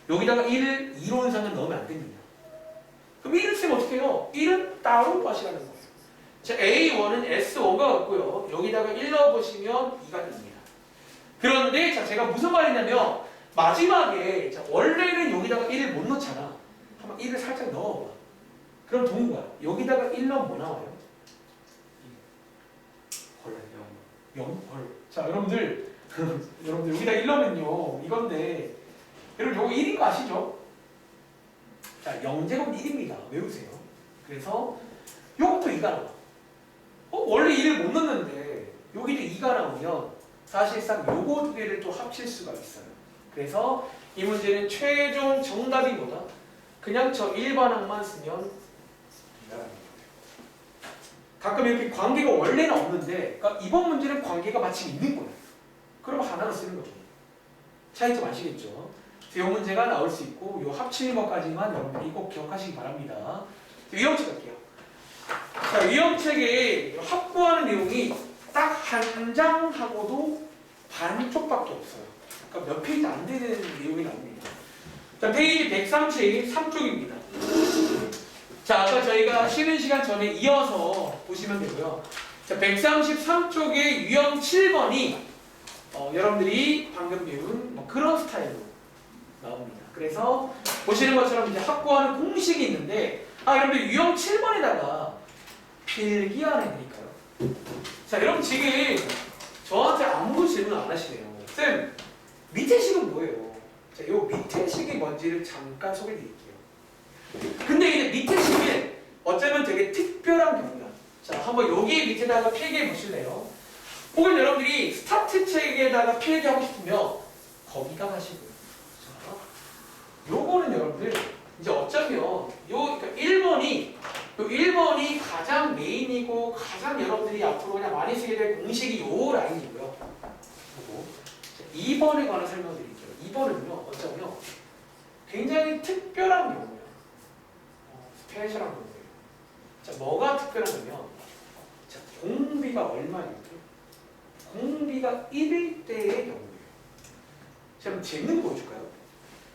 여기다가 1을 이론상은 넣으면 안 됩니다. 그럼 1을 쓰면 어떻게 해요? 1은 따로 빠시라는 거예요. 자, A1은 S1과 같고요. 여기다가 1 넣어보시면 2가 됩니다. 그런데 자, 제가 무슨 말이냐면 마지막에 자, 원래는 여기다가 1을 못 넣잖아. 한번 1을 살짝 넣어봐. 그럼 동구야. 여기다가 1 넣으면 뭐 나와요? 헐, 0. 헐. 자, 여러분들 여러분들 여기다 1 넣으면요 이건데 여러분 요거 1인 거 아시죠? 자, 0제곱 1입니다. 외우세요. 그래서 요것도 2가 나와. 원래 1을 못 넣는데 여기도 2가 나오면 사실상 요거 두 개를 또 합칠 수가 있어요. 그래서 이 문제는 최종 정답이 뭐다? 그냥 저 일반항만 쓰면 2가 나옵니다. 가끔 이렇게 관계가 원래는 없는데 그러니까 이번 문제는 관계가 마침 있는 거예요. 그러면 하나로 쓰는 거죠. 차이점 아시겠죠? 이 문제가 나올 수 있고 이 합치는 것까지만 여러분들이 꼭 기억하시기 바랍니다. 위험책 갈게요. 자, 위험책에 확보하는 내용이 딱 한 장하고도 반쪽밖에 없어요. 그러니까 몇 페이지 안 되는 내용이 나옵니다. 자, 페이지 133쪽입니다. 자, 아까 저희가 쉬는 시간 전에 이어서 보시면 되고요. 자, 133쪽의 유형 7번이 여러분들이 방금 배운 뭐 그런 스타일로 나옵니다. 그래서 보시는 것처럼 이제 확보하는 공식이 있는데 여러분들 유형 7번에다가 필기하는 애니까요. 자, 여러분 지금 저한테 아무도 질문 안 하시네요. 쌤, 밑에 식은 뭐예요? 자, 요 밑에 식이 뭔지를 잠깐 소개해 드릴게요. 근데 이제 밑에 식이 어쩌면 되게 특별한 경우다. 자, 한번 여기 밑에다가 필기해 보실래요? 혹은 여러분들이 스타트 책에다가 필기하고 싶으면 거기다 하시고요. 자, 요거는 여러분들 이제 어쩌면 그러니까 1번이 가장 메인이고 가장 여러분들이 앞으로 그냥 많이 쓰게 될 공식이 요 라인이고요. 그리고 2번에 관한 설명을 드릴게요. 2번은요, 어쩌면 굉장히 특별한 경우예요. 스페셜한 경우예요. 자, 뭐가 특별하냐면, 자, 공비가 얼마일까? 공비가 1일 때의 경우예요. 자, 그럼 재밌는 거 보여줄까요?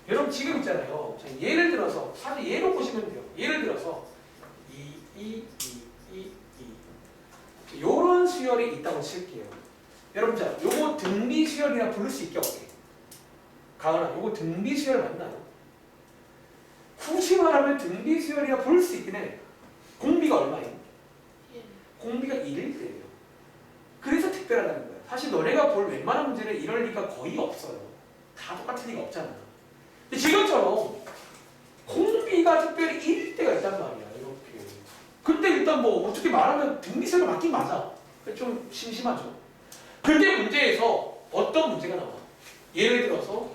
여러분 지금 있잖아요. 자, 예를 들어서, 사실 예로 보시면 돼요. 예를 들어서, 요런 수열이 있다고 칠게요. 여러분, 자, 요거 등비 수열이라 부를 수 있게 없게. 가은아, 요거 등비 수열 맞나요? 굳이 말하면 등비 수열이라 부를 수 있긴 해. 공비가 얼마예요? 공비가 1일 때예요. 그래서 특별하다는 거예요. 사실 너네가 볼 웬만한 문제는 이럴 리가 거의 없어요. 다 똑같은 리가 없잖아. 근데 지금처럼 공비가 특별히 1일 때가 있단 말이야. 이렇게. 근데 일단 뭐 어떻게 말하면 등비수열이 맞긴 맞아. 좀 심심하죠. 근데 문제에서 어떤 문제가 나와? 예를 들어서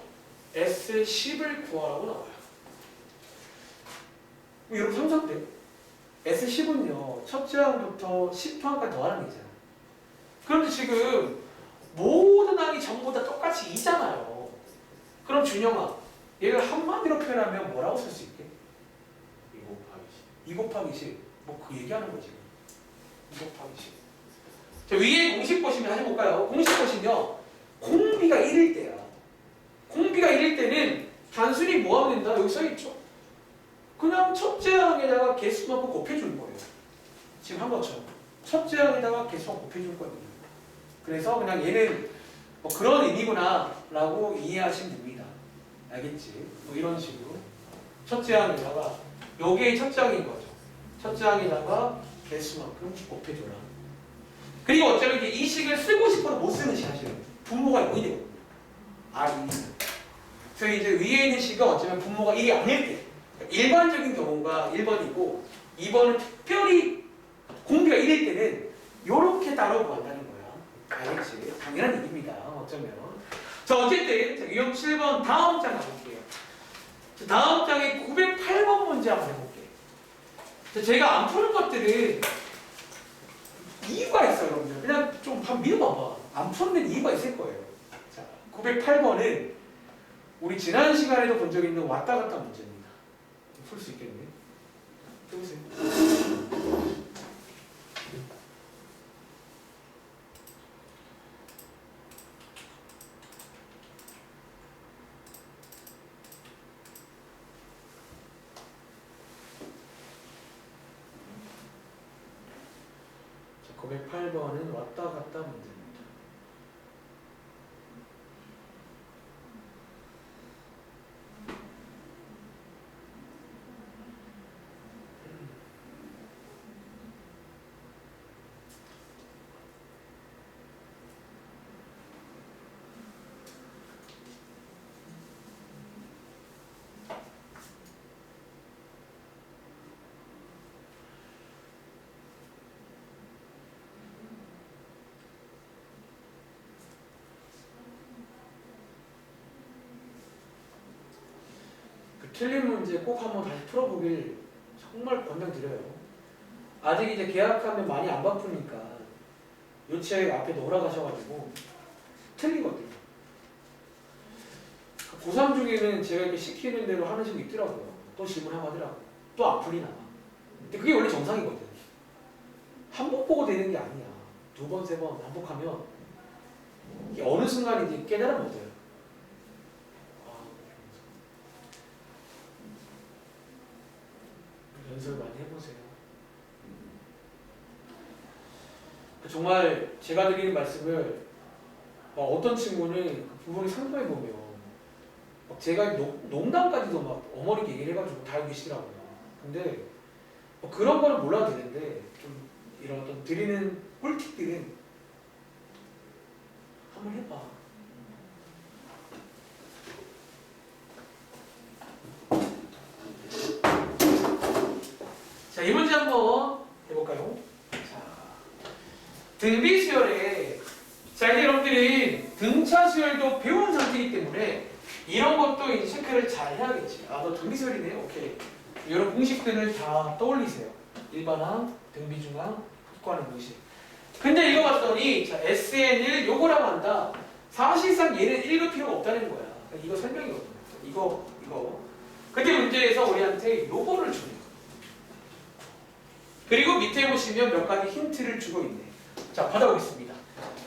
S10을 구하라고 나와요. 여러분 상상돼요? S10은요, 첫째 항부터 10항까지 더하는 얘기잖아요. 그런데 지금 모든 항이 전부 다 똑같이 2잖아요. 그럼 준영아, 얘를 한마디로 표현하면 뭐라고 쓸 수 있게? 2 곱하기 10. 뭐 그 얘기하는 거지. 2 곱하기 10. 자, 위에 공식 보시면 다시 볼까요? 공식 보시면 공비가 1일 때야. 공비가 1일 때는 단순히 뭐 하면 된다? 여기 써있죠? 그냥 첫째 항에다가 개수만 곱해주는 거예요. 지금 한 것처럼. 첫째 항에다가 개수만 곱해줄 거거든요. 그래서 그냥 얘는 뭐 그런 의미구나 라고 이해하시면 됩니다. 알겠지? 뭐 이런 식으로. 첫째 항에다가 요게 첫째 항인 거죠. 첫째 항에다가 개수만큼 곱해줘라. 그리고 어쩌면 이제 이 식을 쓰고 싶어도 못 쓰는 식 하시는 분모가 0이 되거든요. R2. 그래서 이제 위에 있는 식은 어쩌면 분모가 1이 아닐 때. 일반적인 경우가 1번이고 2번은 특별히 공비가 1일 때는 이렇게 따로 구한다는 거야. 알겠지? 당연한 얘기입니다. 어쩌면. 자, 어쨌든 자, 유형 7번 다음 장 가볼게요. 자, 다음 장에 908번 문제 한번 해볼게요. 자, 제가 안 푸는 것들은 이유가 있어요, 여러분들. 그냥 좀 한번 믿어봐봐. 안 푸는 이유가 있을 거예요. 자, 908번은 우리 지난 시간에도 본 적 있는 왔다 갔다 문제입니다. 풀 수 있겠네. 해보세요. 자, 908번은 왔다 갔다 문제입니다. 틀린 문제 꼭 한번 다시 풀어보길 정말 권장드려요. 아직 이제 계약하면 많이 안 바쁘니까 요치에 앞에 놀아가셔가지고 틀린 것들. 고3 중에는 제가 이렇게 시키는 대로 하는 친구 있더라고요. 또 질문하고 하더라고요. 또 안 풀리나. 근데 그게 원래 정상이거든. 한복 보고 되는 게 아니야. 2번, 3번 반복하면 이게 어느 순간 이제 깨달아 못 해요. 연습을 많이 해보세요. 정말 제가 드리는 말씀을 어떤 친구는 그 부모님 상담해 보면 제가 농담까지도 막 어머니께 얘기를 해가지고 다 알고 계시더라고요. 근데 그런 거는 몰라도 되는데 좀 이런 어떤 드리는 꿀팁들은 한번 해봐. 자, 이 문제 한번 해볼까요? 자, 등비 수열에 자, 이제 여러분들이 등차 수열도 배운 상태이기 때문에 이런 것도 이제 체크를 잘 해야겠지. 아, 너 등비 수열이네? 오케이. 이런 공식들을 다 떠올리세요. 일반항, 등비중항, 확고하는 공식. 근데 이거 봤더니 자, SN1 요거라고 한다. 사실상 얘는 읽을 필요가 없다는 거야. 이거 설명이거든요. 이거. 근데 문제에서 우리한테 요거를 주네요. 그리고 밑에 보시면 몇 가지 힌트를 주고 있네. 자, 받아보겠습니다.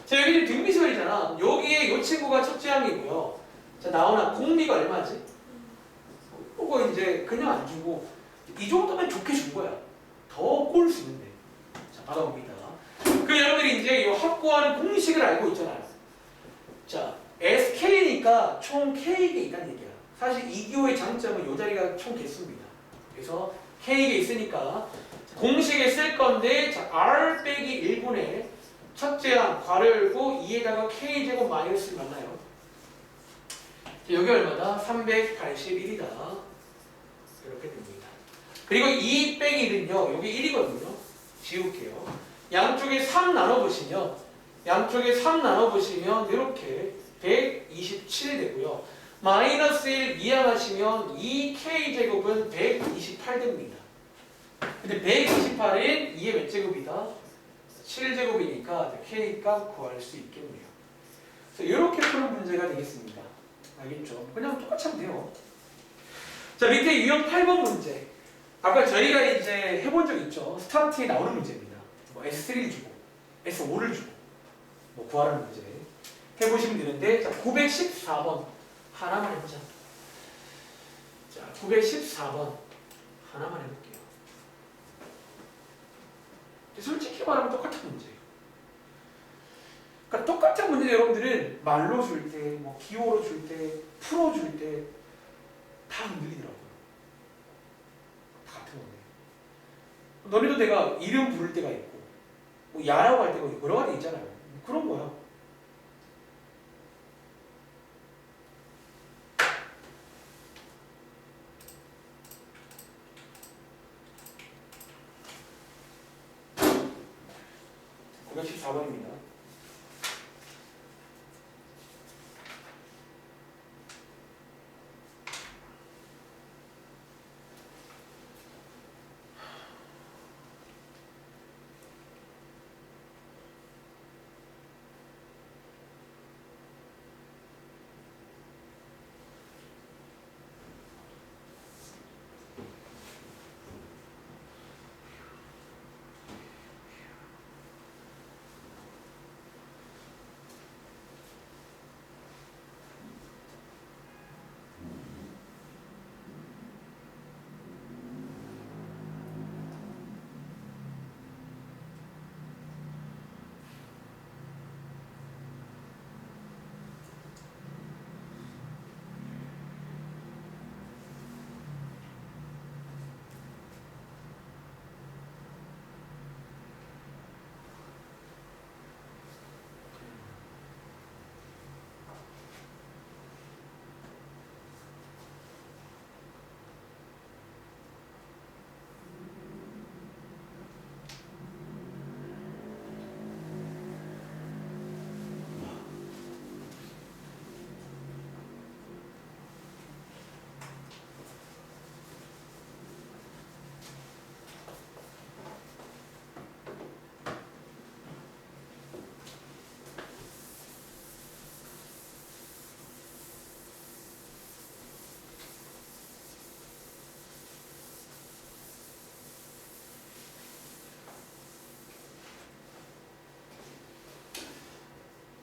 자, 여기는 등비수열이잖아. 여기에 요 친구가 첫째 항이고요. 자, 나오나 공비가 얼마지? 이거 이제 그냥 안 주고 이 정도면 좋게 준 거야. 더 꼬을 수 있는데. 자, 받아봅니다. 그 여러분들이 이제 이 확보하는 공식을 알고 있잖아요. 자, SK니까 총 K개 있다는 얘기야. 사실 이 기호의 장점은 이 자리가 총 개수입니다. 그래서 K개 있으니까 공식에 쓸 건데 자, R 빼기 1분의 첫째 항 괄호 열고 2에다가 K제곱 마이너스를 만나요. 여기 얼마다? 381이다. 이렇게 됩니다. 그리고 2 빼기 1은요. 여기 1이거든요. 지울게요. 양쪽에 3 나눠보시면 이렇게 127이 되고요. 마이너스 1 이항하시면 2K제곱은 128 됩니다. 근데 128은 2의 몇 제곱이다? 7제곱이니까 K값 구할 수 있겠네요. 그래서 이렇게 푸는 문제가 되겠습니다. 알겠죠? 그냥 똑같이 하면 돼요. 자, 밑에 유형 8번 문제. 아까 저희가 이제 해본 적 있죠? 스타트에 나오는 문제입니다. 뭐 S3를 주고 S5를 주고 뭐 구하라는 문제 해보시면 되는데 자, 914번 하나만 해보자. 자, 914번 하나만 해볼게요. 솔직히 말하면 똑같은 문제예요. 그러니까 똑같은 문제 여러분들은 말로 줄 때, 뭐 기호로 줄 때, 풀어 줄 때 다 흔들리더라고요. 다 같은 건데. 너네도 내가 이름 부를 때가 있고, 뭐 야라고 할 때가 있고 여러 가지 있잖아요. 그런 거야. 이거 14번입니다.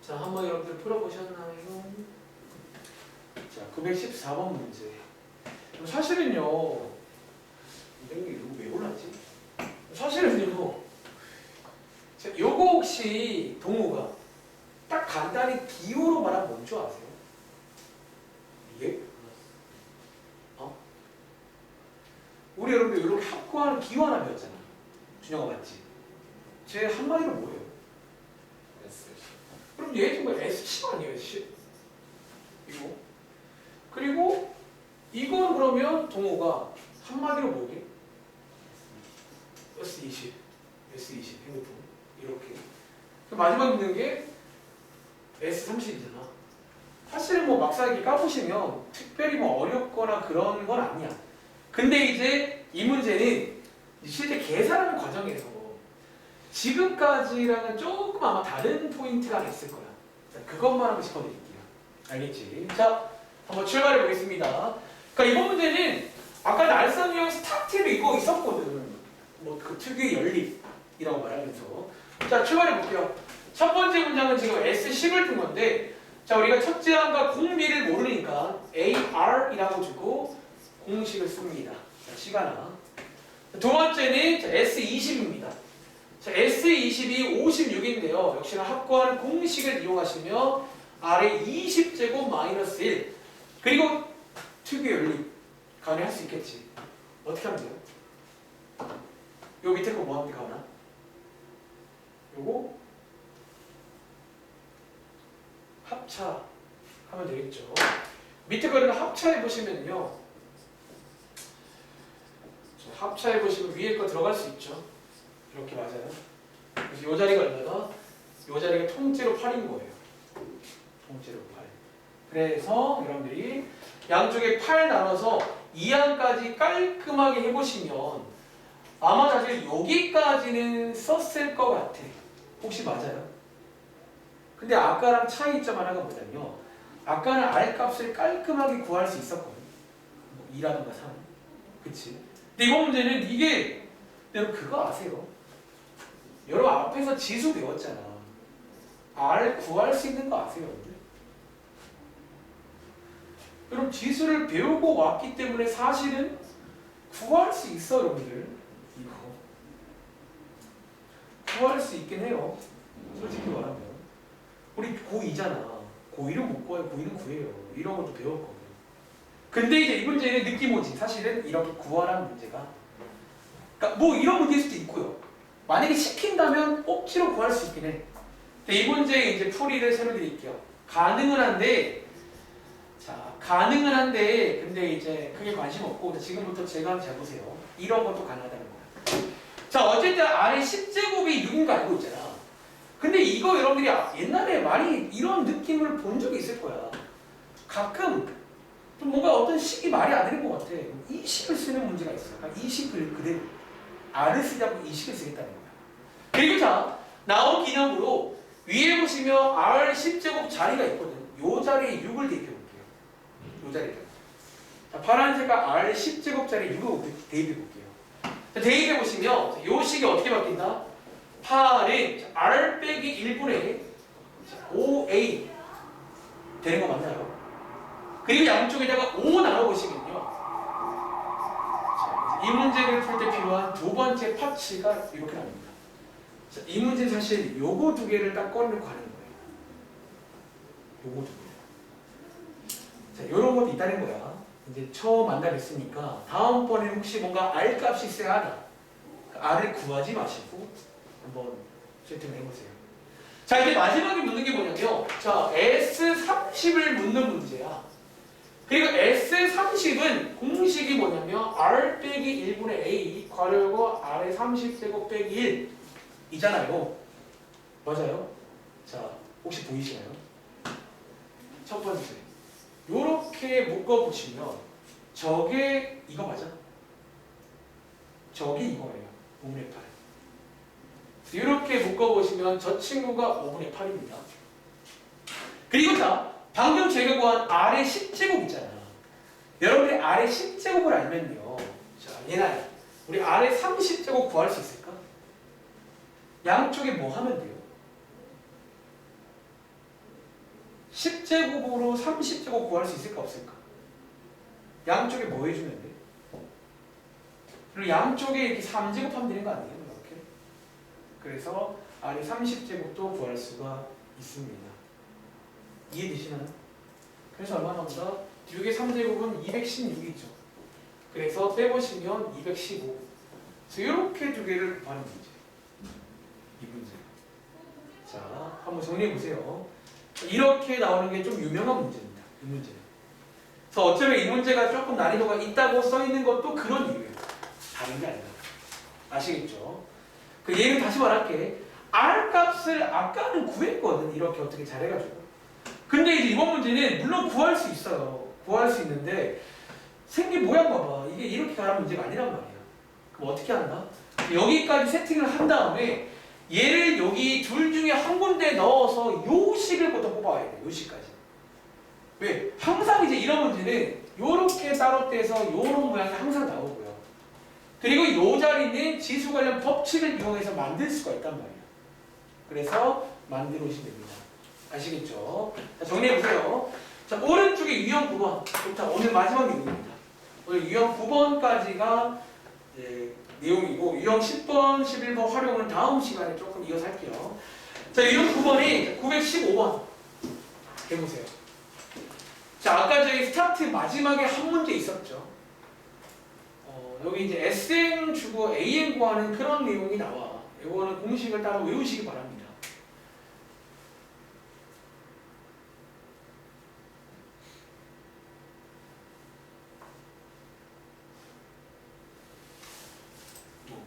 자, 한번 여러분들 풀어보셨나요? 자, 914번 문제. 사실은요, 이거 왜 올랐지? 사실은요, 자, 요거 혹시 동우가 딱 간단히 기호로 말하면 뭔지 아세요? 이게? 우리 여러분들 이렇게 확고한 기호 하나 배웠잖아. 준영아 맞지? 쟤 한마디로 뭐예요? S. 그럼 얘 지금 S10 아니에요? S10 이거 그리고 이건 그러면 동호가 한마디로 뭐게? S20 핸드폰 이렇게 마지막 있는 게 S30이잖아. 사실은 뭐 막상 이렇게 까보시면 특별히 뭐 어렵거나 그런 건 아니야. 근데 이제 이 문제는 실제 계산하는 과정에서 지금까지랑은 조금 아마 다른 포인트가 있을 거야. 자, 그것만 한번 짚어드릴게요. 알겠지? 자, 한번 출발해 보겠습니다. 그러니까 이번 문제는 아까 날선 유형 스타트도 이거 있었거든. 뭐 그 특유의 연립이라고 말하면서. 자, 출발해 볼게요. 첫 번째 문장은 지금 S10을 둔 건데, 자, 우리가 첫째 항과 공비를 모르니까 AR이라고 주고 공식을 씁니다. 자, 시간아. 두 번째는 S20입니다. 자, S20이 56인데요. 역시나 합구하는 공식을 이용하시며 R의 20제곱 마이너스 1 그리고 특유의 연립 가능할 수 있겠지. 어떻게 하면 돼요? 요 밑에 거 뭐 하면 돼, 가오나? 요거 합차하면 되겠죠. 밑에 거는 합차해 보시면요. 합차해 보시면 위에 거 들어갈 수 있죠. 이렇게 맞아요. 그래서 요 자리가 얼마나? 요 자리가 통째로 8인 거예요. 통째로 8. 그래서 여러분들이 양쪽에 8 나눠서 2항까지 깔끔하게 해보시면 아마 사실 여기까지는 썼을 것 같아. 혹시 맞아요? 근데 아까랑 차이점 하나가 뭐냐면요. 아까는 R값을 깔끔하게 구할 수 있었거든요. 뭐 2라든가 3. 그치? 근데 이번 문제는 이게 여러분 그거 아세요? 여러분 앞에서 지수 배웠잖아. R 구할 수 있는 거 아세요? 여러분 지수를 배우고 왔기 때문에 사실은 구할 수 있어 여러분들. 이거 구할 수 있긴 해요. 솔직히 말하면 우리 고2잖아. 고1은 못 구해요. 고2는 구해요. 이런 것도 배웠거든. 근데 이제 이 문제는 느낌 오지. 사실은 이렇게 구하라는 문제가 그러니까 뭐 이런 문제일 수도 있고요. 만약에 시킨다면 억지로 구할 수 있긴 해. 근데 이 문제의 이제 풀이를 새로 드릴게요. 가능은 한데 자, 가능은 한데 근데 이제 크게 관심 없고 지금부터 제가 한번 잘 보세요. 이런 것도 가능하다는 거야. 자, 어쨌든 R의 10제곱이 6인 거 알고 있잖아. 근데 이거 여러분들이 옛날에 많이 이런 느낌을 본 적이 있을 거야. 가끔 좀 뭔가 어떤 식이 말이 안 되는 것 같아. 이 식을 쓰는 문제가 있어요. 그러니까 이 식을 그대로 R을 쓰자고 이 식을 쓰겠다는 거야. 그리고 자, 나온 기념으로 위에 보시면 R 10제곱 자리가 있거든. 요 자리에 6을 대입해 볼게요. 요 자리에. 자, 파란색깔 R 10제곱 자리에 6을 대입해 볼게요. 자, 대입해 보시면 요 식이 어떻게 바뀐다? 8은 R 빼기 1분의 5A 되는 거 맞나요? 그리고 양쪽에다가 5 나눠보시면요. 자, 이 문제를 풀 때 필요한 두 번째 파츠가 이렇게 나옵니다. 자, 이 문제는 사실 요거 두 개를 딱 꺼내놓고 하는 거예요. 요거 두 개. 자, 요런 것도 있다는 거야. 이제 처음 만나뵀으니까 다음번에 혹시 뭔가 R 값이 있어야 하나. R을 구하지 마시고 한번 세팅을 해보세요. 자, 이제 마지막에 묻는 게 뭐냐면요. 자, S30을 묻는 문제야. 그리고 S30은 공식이 뭐냐면 R 빼기 1분의 A 괄호열고 R의 30제곱 빼기 1 이잖아요. 맞아요? 자, 혹시 보이시나요? 첫 번째 요렇게 묶어보시면 저게 이거 맞아? 저게 이거예요. 5분의 8 이렇게 묶어보시면 저 친구가 5분의 8입니다. 그리고 자, 방금 제가 구한 R의 10제곱 있잖아. 여러분들이 R의 10제곱을 알면요. 자, 얘는 우리 R의 30제곱 구할 수 있을까? 양쪽에 뭐 하면 돼요? 10제곱으로 30제곱 구할 수 있을까 없을까? 양쪽에 뭐 해주면 돼? 그리고 양쪽에 이렇게 3제곱 하면 되는 거 아니에요? 이렇게. 그래서 R의 30제곱도 구할 수가 있습니다. 이해되시나요? 그래서 얼마 나온다? 6의 3제곱은 216이죠. 그래서 빼보시면 215. 그래서 이렇게 두 개를 구하는 문제. 이 문제. 자, 한번 정리해 보세요. 이렇게 나오는 게 좀 유명한 문제입니다. 이 문제. 그래서 어쩌면 이 문제가 조금 난이도가 있다고 써 있는 것도 그런 이유예요. 다른 게 아니라. 아시겠죠? 그 얘는 다시 말할게. R 값을 아까는 구했거든. 이렇게 어떻게 잘해가지고. 근데 이제 이번 문제는 물론 구할 수 있어요. 구할 수 있는데 생긴 모양 봐봐. 이게 이렇게 가는 문제가 아니란 말이야. 그럼 어떻게 한다? 여기까지 세팅을 한 다음에 얘를 여기 둘 중에 한 군데 넣어서 요 식을부터 뽑아야 돼. 요 식까지. 왜? 항상 이제 이런 문제는 요렇게 따로 떼서 요런 모양이 항상 나오고요. 그리고 요 자리는 지수 관련 법칙을 이용해서 만들 수가 있단 말이야. 그래서 만들어 오시면 됩니다. 아시겠죠? 자, 정리해보세요. 자, 오른쪽에 유형 9번. 좋다. 오늘 마지막 내용입니다. 오늘 유형 9번까지가 내용이고, 유형 10번, 11번 활용은 다음 시간에 조금 이어서 할게요. 자, 유형 9번이 915번. 해보세요. 자, 아까 저희 스타트 마지막에 한 문제 있었죠. 여기 이제 SN 주고 AN 구하는 그런 내용이 나와. 이거는 공식을 따로 외우시기 바랍니다.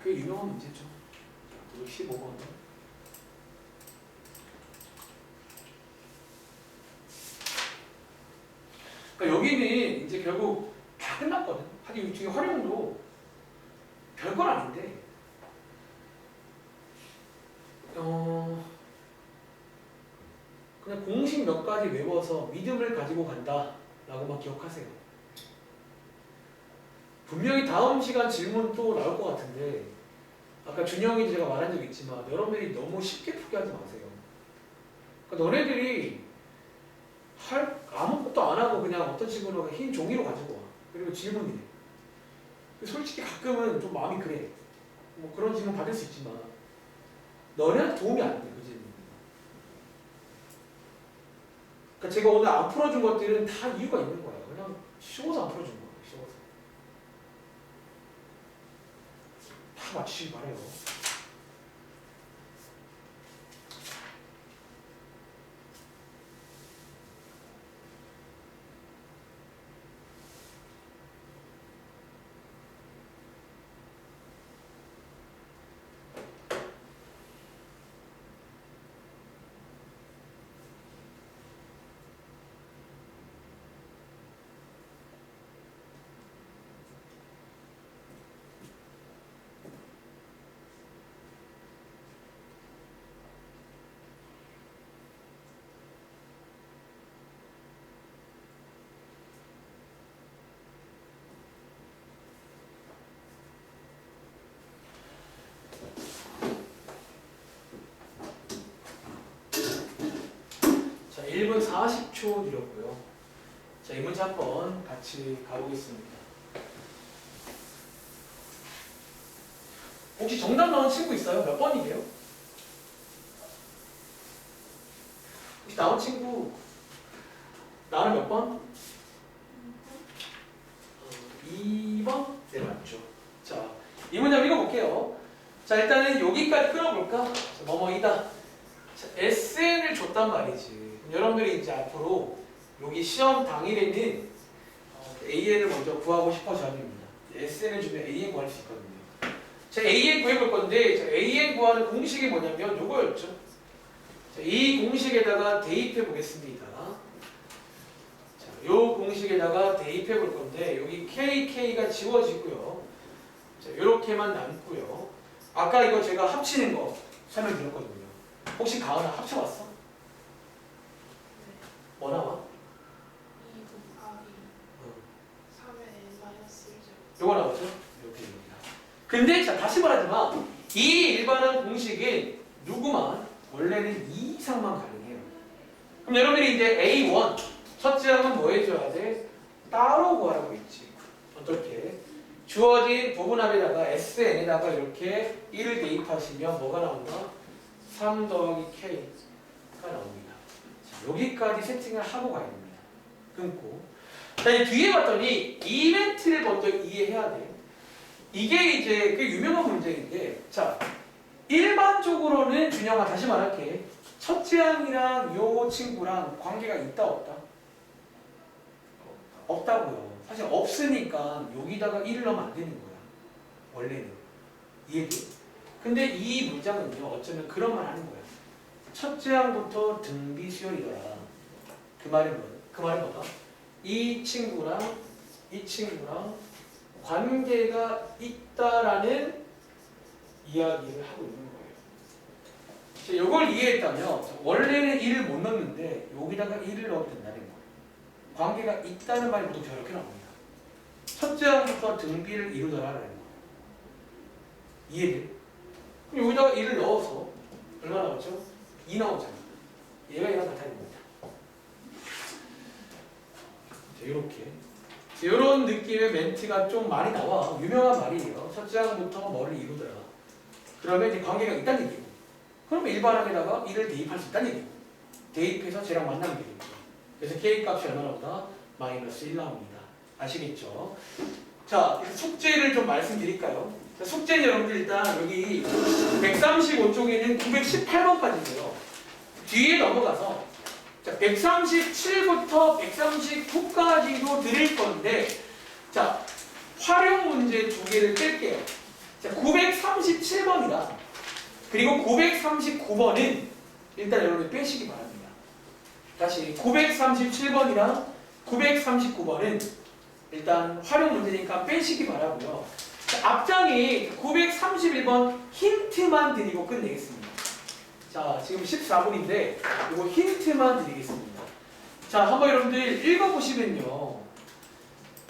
꽤 유명한 문제죠. 15번. 그러니까 여기는 이제 결국 다 끝났거든. 하긴 뒤에 활용도 별건 아닌데, 그냥 공식 몇 가지 외워서 믿음을 가지고 간다라고만 기억하세요. 분명히 다음 시간 질문 또 나올 것 같은데, 아까 준영이 제가 말한 적 있지만 여러분들이 너무 쉽게 포기하지 마세요. 그러니까 너네들이 할 아무것도 안 하고 그냥 어떤 식으로 흰 종이로 가지고 와. 그리고 질문이래. 솔직히 가끔은 좀 마음이 그래. 뭐 그런 질문 받을 수 있지만 너네한테 도움이 안 돼, 그 질문. 그러니까 제가 오늘 안 풀어준 것들은 다 이유가 있는 거야. 그냥 쉬워서 안 풀어준 거야. 쉬워서. 다 맞추시기 바래요. 자, 1분 40초 드렸고요. 자, 이 문제 한번 같이 가보겠습니다. 혹시 정답 나온 친구 있어요? 몇 번이게요? 혹시 나온 친구 나는 몇 번? 2번? 네, 맞죠. 자, 이 문제 한번 읽어볼게요. 자, 일단은 여기까지 끊어볼까? 뭐뭐이다. 자, SN을 줬단 말이지. 여러분들이 이제 앞으로 여기 시험 당일에는 AN을 먼저 구하고 싶어서 합니다. SN을 주면 AN 구할 수 있거든요. 자, AN 구해볼 건데, 자, AN 구하는 공식이 뭐냐면 요거였죠. 자, 이 공식에다가 대입해 보겠습니다. 자, 요 공식에다가 대입해 볼 건데, 여기 KK가 지워지고요. 자, 요렇게만 남고요. 아까 이거 제가 합치는 거 설명드렸거든요. 혹시 가은아 합쳐봤어? 뭐 나와? 2 곱하기 3의 마이너스 1제곱. 요거 나오죠? 이렇게 됩니다. 근데 자, 다시 말하지만 이 일반한 공식은 누구만 원래는 2 이상만 가능해요. 그럼 여러분들이 이제 A1 첫째 항은 뭐 해줘야 돼? 따로 구하라고 했지. 어떻게? 주어진 부분합에다가 SN에다가 이렇게 1을 대입하시면 뭐가 나온다? 3 더하기 K가 나옵니다. 자, 여기까지 세팅을 하고 가야 됩니다. 끊고. 자, 이제 뒤에 봤더니 이벤트를 먼저 이해해야 돼. 이게 이제 꽤 유명한 문제인데, 자, 일반적으로는 준영아 다시 말할게. 첫째 항이랑 요 친구랑 관계가 있다 없다? 없다고요. 사실 없으니까 여기다가 1을 넣으면 안 되는 거야. 원래는. 이해돼? 근데 이 문장은요. 어쩌면 그런 말 하는 거야. 첫째 항부터 등비 수열이더라. 그 말은 뭐야? 그 말은 뭐다? 이 친구랑 관계가 있다라는 이야기를 하고 있는 거예요. 이걸 이해했다면 원래는 1을 못 넣는데 여기다가 1을 넣어도 된다는 거예요. 관계가 있다는 말이 보통 저렇게 나옵니다. 첫째 항부터 등비를 이루더라라는 거예요. 이해돼? 그럼 여기다가 1을 넣어서 얼마 나왔죠? 2 나오잖아. 얘가 얘랑 같아야 됩니다. 자, 이렇게. 이런 느낌의 멘트가 좀 많이 나와. 유명한 말이에요. 첫째 항부터 뭐를 이루더라. 그러면 이제 관계가 있다는 얘기고. 그러면 일반항에다가 1을 대입할 수 있다는 얘기고. 대입해서 쟤랑 만나면 되겠죠. 그래서 K값이 얼마나 보다? 마이너스 1 나옵니다. 아시겠죠? 자, 숙제를 좀 말씀드릴까요? 자, 숙제는 여러분들 일단 여기 135쪽에는 918번까지고요. 뒤에 넘어가서 자, 137부터 139까지도 드릴 건데 자, 활용 문제 두 개를 뺄게요. 자, 937번이다. 그리고 939번은 일단 여러분들 빼시기 바랍니다. 다시 937번이랑 939번은 일단 활용 문제니까 빼시기 바라고요. 자, 앞장에 931번 힌트만 드리고 끝내겠습니다. 자, 지금 14분인데 이거 힌트만 드리겠습니다. 자, 한번 여러분들 읽어보시면요.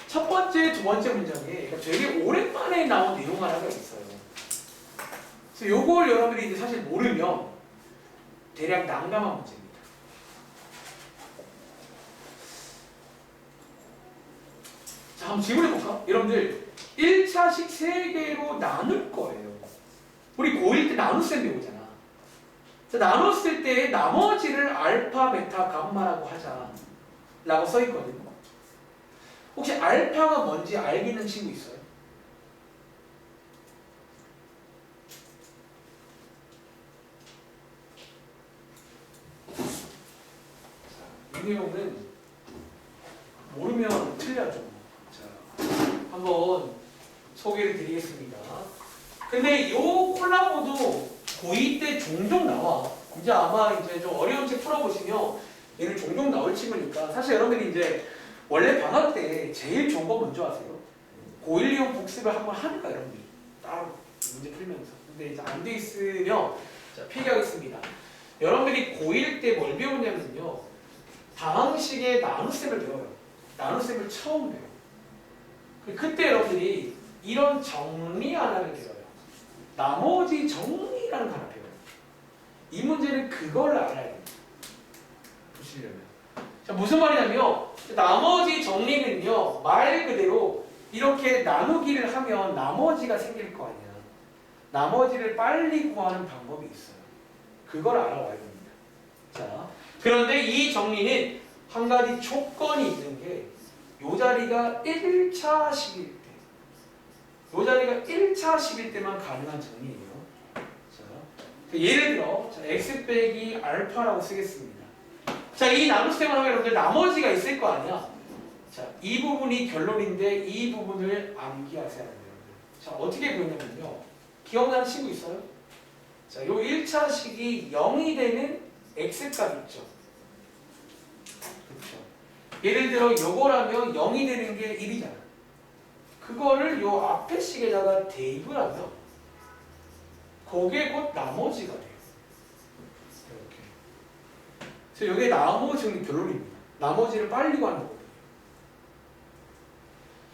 첫 번째, 두 번째 문장에 되게 오랜만에 나온 내용 하나가 있어요. 그래서 요걸 여러분들이 이제 사실 모르면 대략 난감한 문제입니다. 자, 한번 질문해볼까? 여러분들 1차식 3개로 나눌 거예요. 우리 고1 때 나눗셈 배우잖아. 자, 나눴을 때 나머지를 알파, 베타, 감마라고 하자 라고 써있거든요. 혹시 알파가 뭔지 알겠는 친구 있어요? 자, 이 내용은 모르면 틀려져. 자, 한번 소개를 드리겠습니다. 근데 이 콜라보도 고2 때 종종 나와. 이제 아마 이제 좀 어려운 책 풀어보시면 얘는 종종 나올 친구니까 사실 여러분들이 이제 원래 방학 때 제일 좋은 거 뭔지 아세요? 고1용 복습을 한번 하니까 여러분들이 따로 문제 풀면서. 근데 이제 안 돼 있으면 자, 필기하겠습니다. 여러분들이 고1 때 뭘 배우냐면요. 방식의 나눗셈을 배워요. 나눗셈을 처음 배워요. 그때 여러분들이 이런 정리 하나를 배워요. 나머지 정리라는 거 하나 배워요. 이 문제는 그걸 알아야 돼요. 보시려면. 자, 무슨 말이냐면 나머지 정리는요. 말 그대로 이렇게 나누기를 하면 나머지가 생길 거 아니야. 나머지를 빨리 구하는 방법이 있어요. 그걸 알아와야 됩니다. 자, 그런데 이 정리는 한 가지 조건이 있는 게 이 자리가 1차식일 때, 이 자리가 1차식일 때만 가능한 정리예요. 자, 예를 들어 자, x 빼기 알파라고 쓰겠습니다. 자, 이 나눗셈을 하면 여러분들 나머지가 있을 거 아니야. 자, 이 부분이 결론인데 이 부분을 암기하셔야 돼요. 자, 어떻게 보이냐면요. 기억나는 친구 있어요? 자, 요 1차식이 0이 되는 x값 있죠. 그렇죠. 예를 들어 요거라면 0이 되는 게 1이잖아. 그거를 요 앞에 식에다가 대입을 하면 그게 곧 나머지가 돼요. 이렇게. 그래서 이게 나머지 정리 결론입니다. 나머지를 빨리 구하는 거거든요.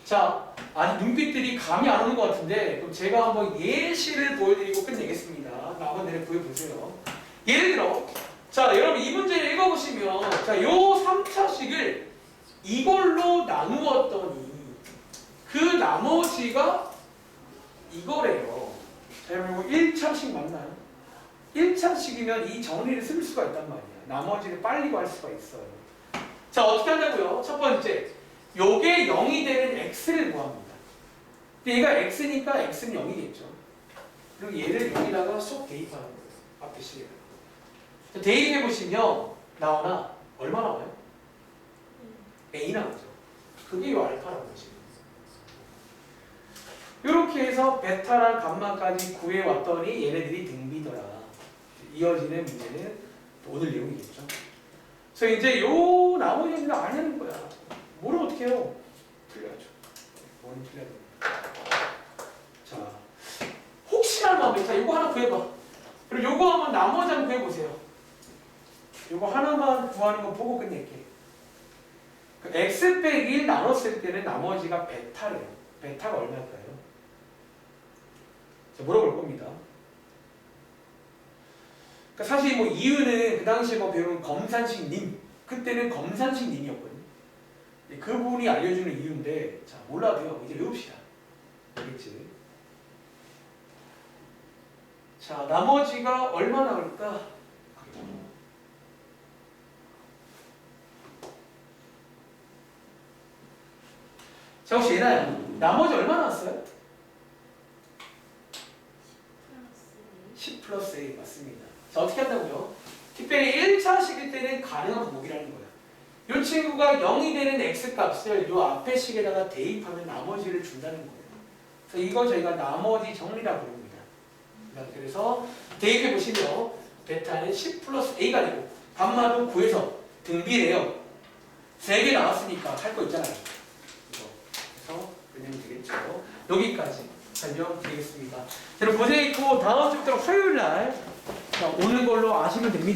자, 아직 눈빛들이 감이 안 오는 것 같은데 그럼 제가 한번 예시를 보여드리고 끝내겠습니다. 한번 내려 보여보세요. 예를 들어 자, 여러분 이 문제를 읽어보시면 자, 요 3차식을 이걸로 나누었더니 그 나머지가 이거래요. 자, 여러분 이거 1차식 맞나요? 1차식이면 이 정리를 쓸 수가 있단 말이야. 나머지를 빨리 구할 수가 있어요. 자, 어떻게 한다고요? 첫 번째, 요게 0이 되는 x를 구합니다. 근데 얘가 x니까 x는 0이겠죠. 그리고 얘를 여기다가 쏙 대입하는 거예요. 앞에 시계를. 대입해 보시면 나오나 얼마 나와요? A 나오죠. 그게 요 알파라는 거지. 이렇게 해서 베타랑 감마까지 구해왔더니 얘네들이 등비더라. 이어지는 문제는 오늘 내용이겠죠. 그래서 이제 요 나머지는 안 하는 거야. 뭐를 어떻게 해요? 틀려야죠. 뭐는 틀려야 됩니다. 자, 혹시나 마음에 자 이거 하나 구해봐. 그리고 요거 한번 나머지 한번 구해보세요. 요거 하나만 구하는 거 보고 끝낼게. 그 x 빼기 1 나눴을 때는 나머지가 베타래요. 베타가 얼마일까요? 자, 물어볼 겁니다. 그러니까 사실 뭐 이유는 그 당시에 뭐 배운 검산식 님, 그때는 검산식 님이었거든요. 그분이 알려주는 이유인데, 자 몰라도요. 이제 외웁시다. 알겠지? 자 나머지가 얼마 나올까? 자 혹시 얘나야 나머지 얼마 나왔어요? 10 플러스 A 맞습니다. 자 어떻게 한다고요? 특별히 1차식일 때는 가능한 부목이라는 거야. 이 친구가 0이 되는 x값을 이 앞에 식에다가 대입하면 나머지를 준다는 거예요. 그래서 이거 저희가 나머지 정리라 부릅니다. 그래서 대입해 보시면 베타는 10 플러스 A가 되고 감마도 구해서 등비래요. 3개 나왔으니까 할 거 있잖아요. 그래서 그냥 되겠죠. 여기까지 설명드리겠습니다. 여러분 고생했고 다음 주부터 화요일 날 오는 걸로 아시면 됩니다.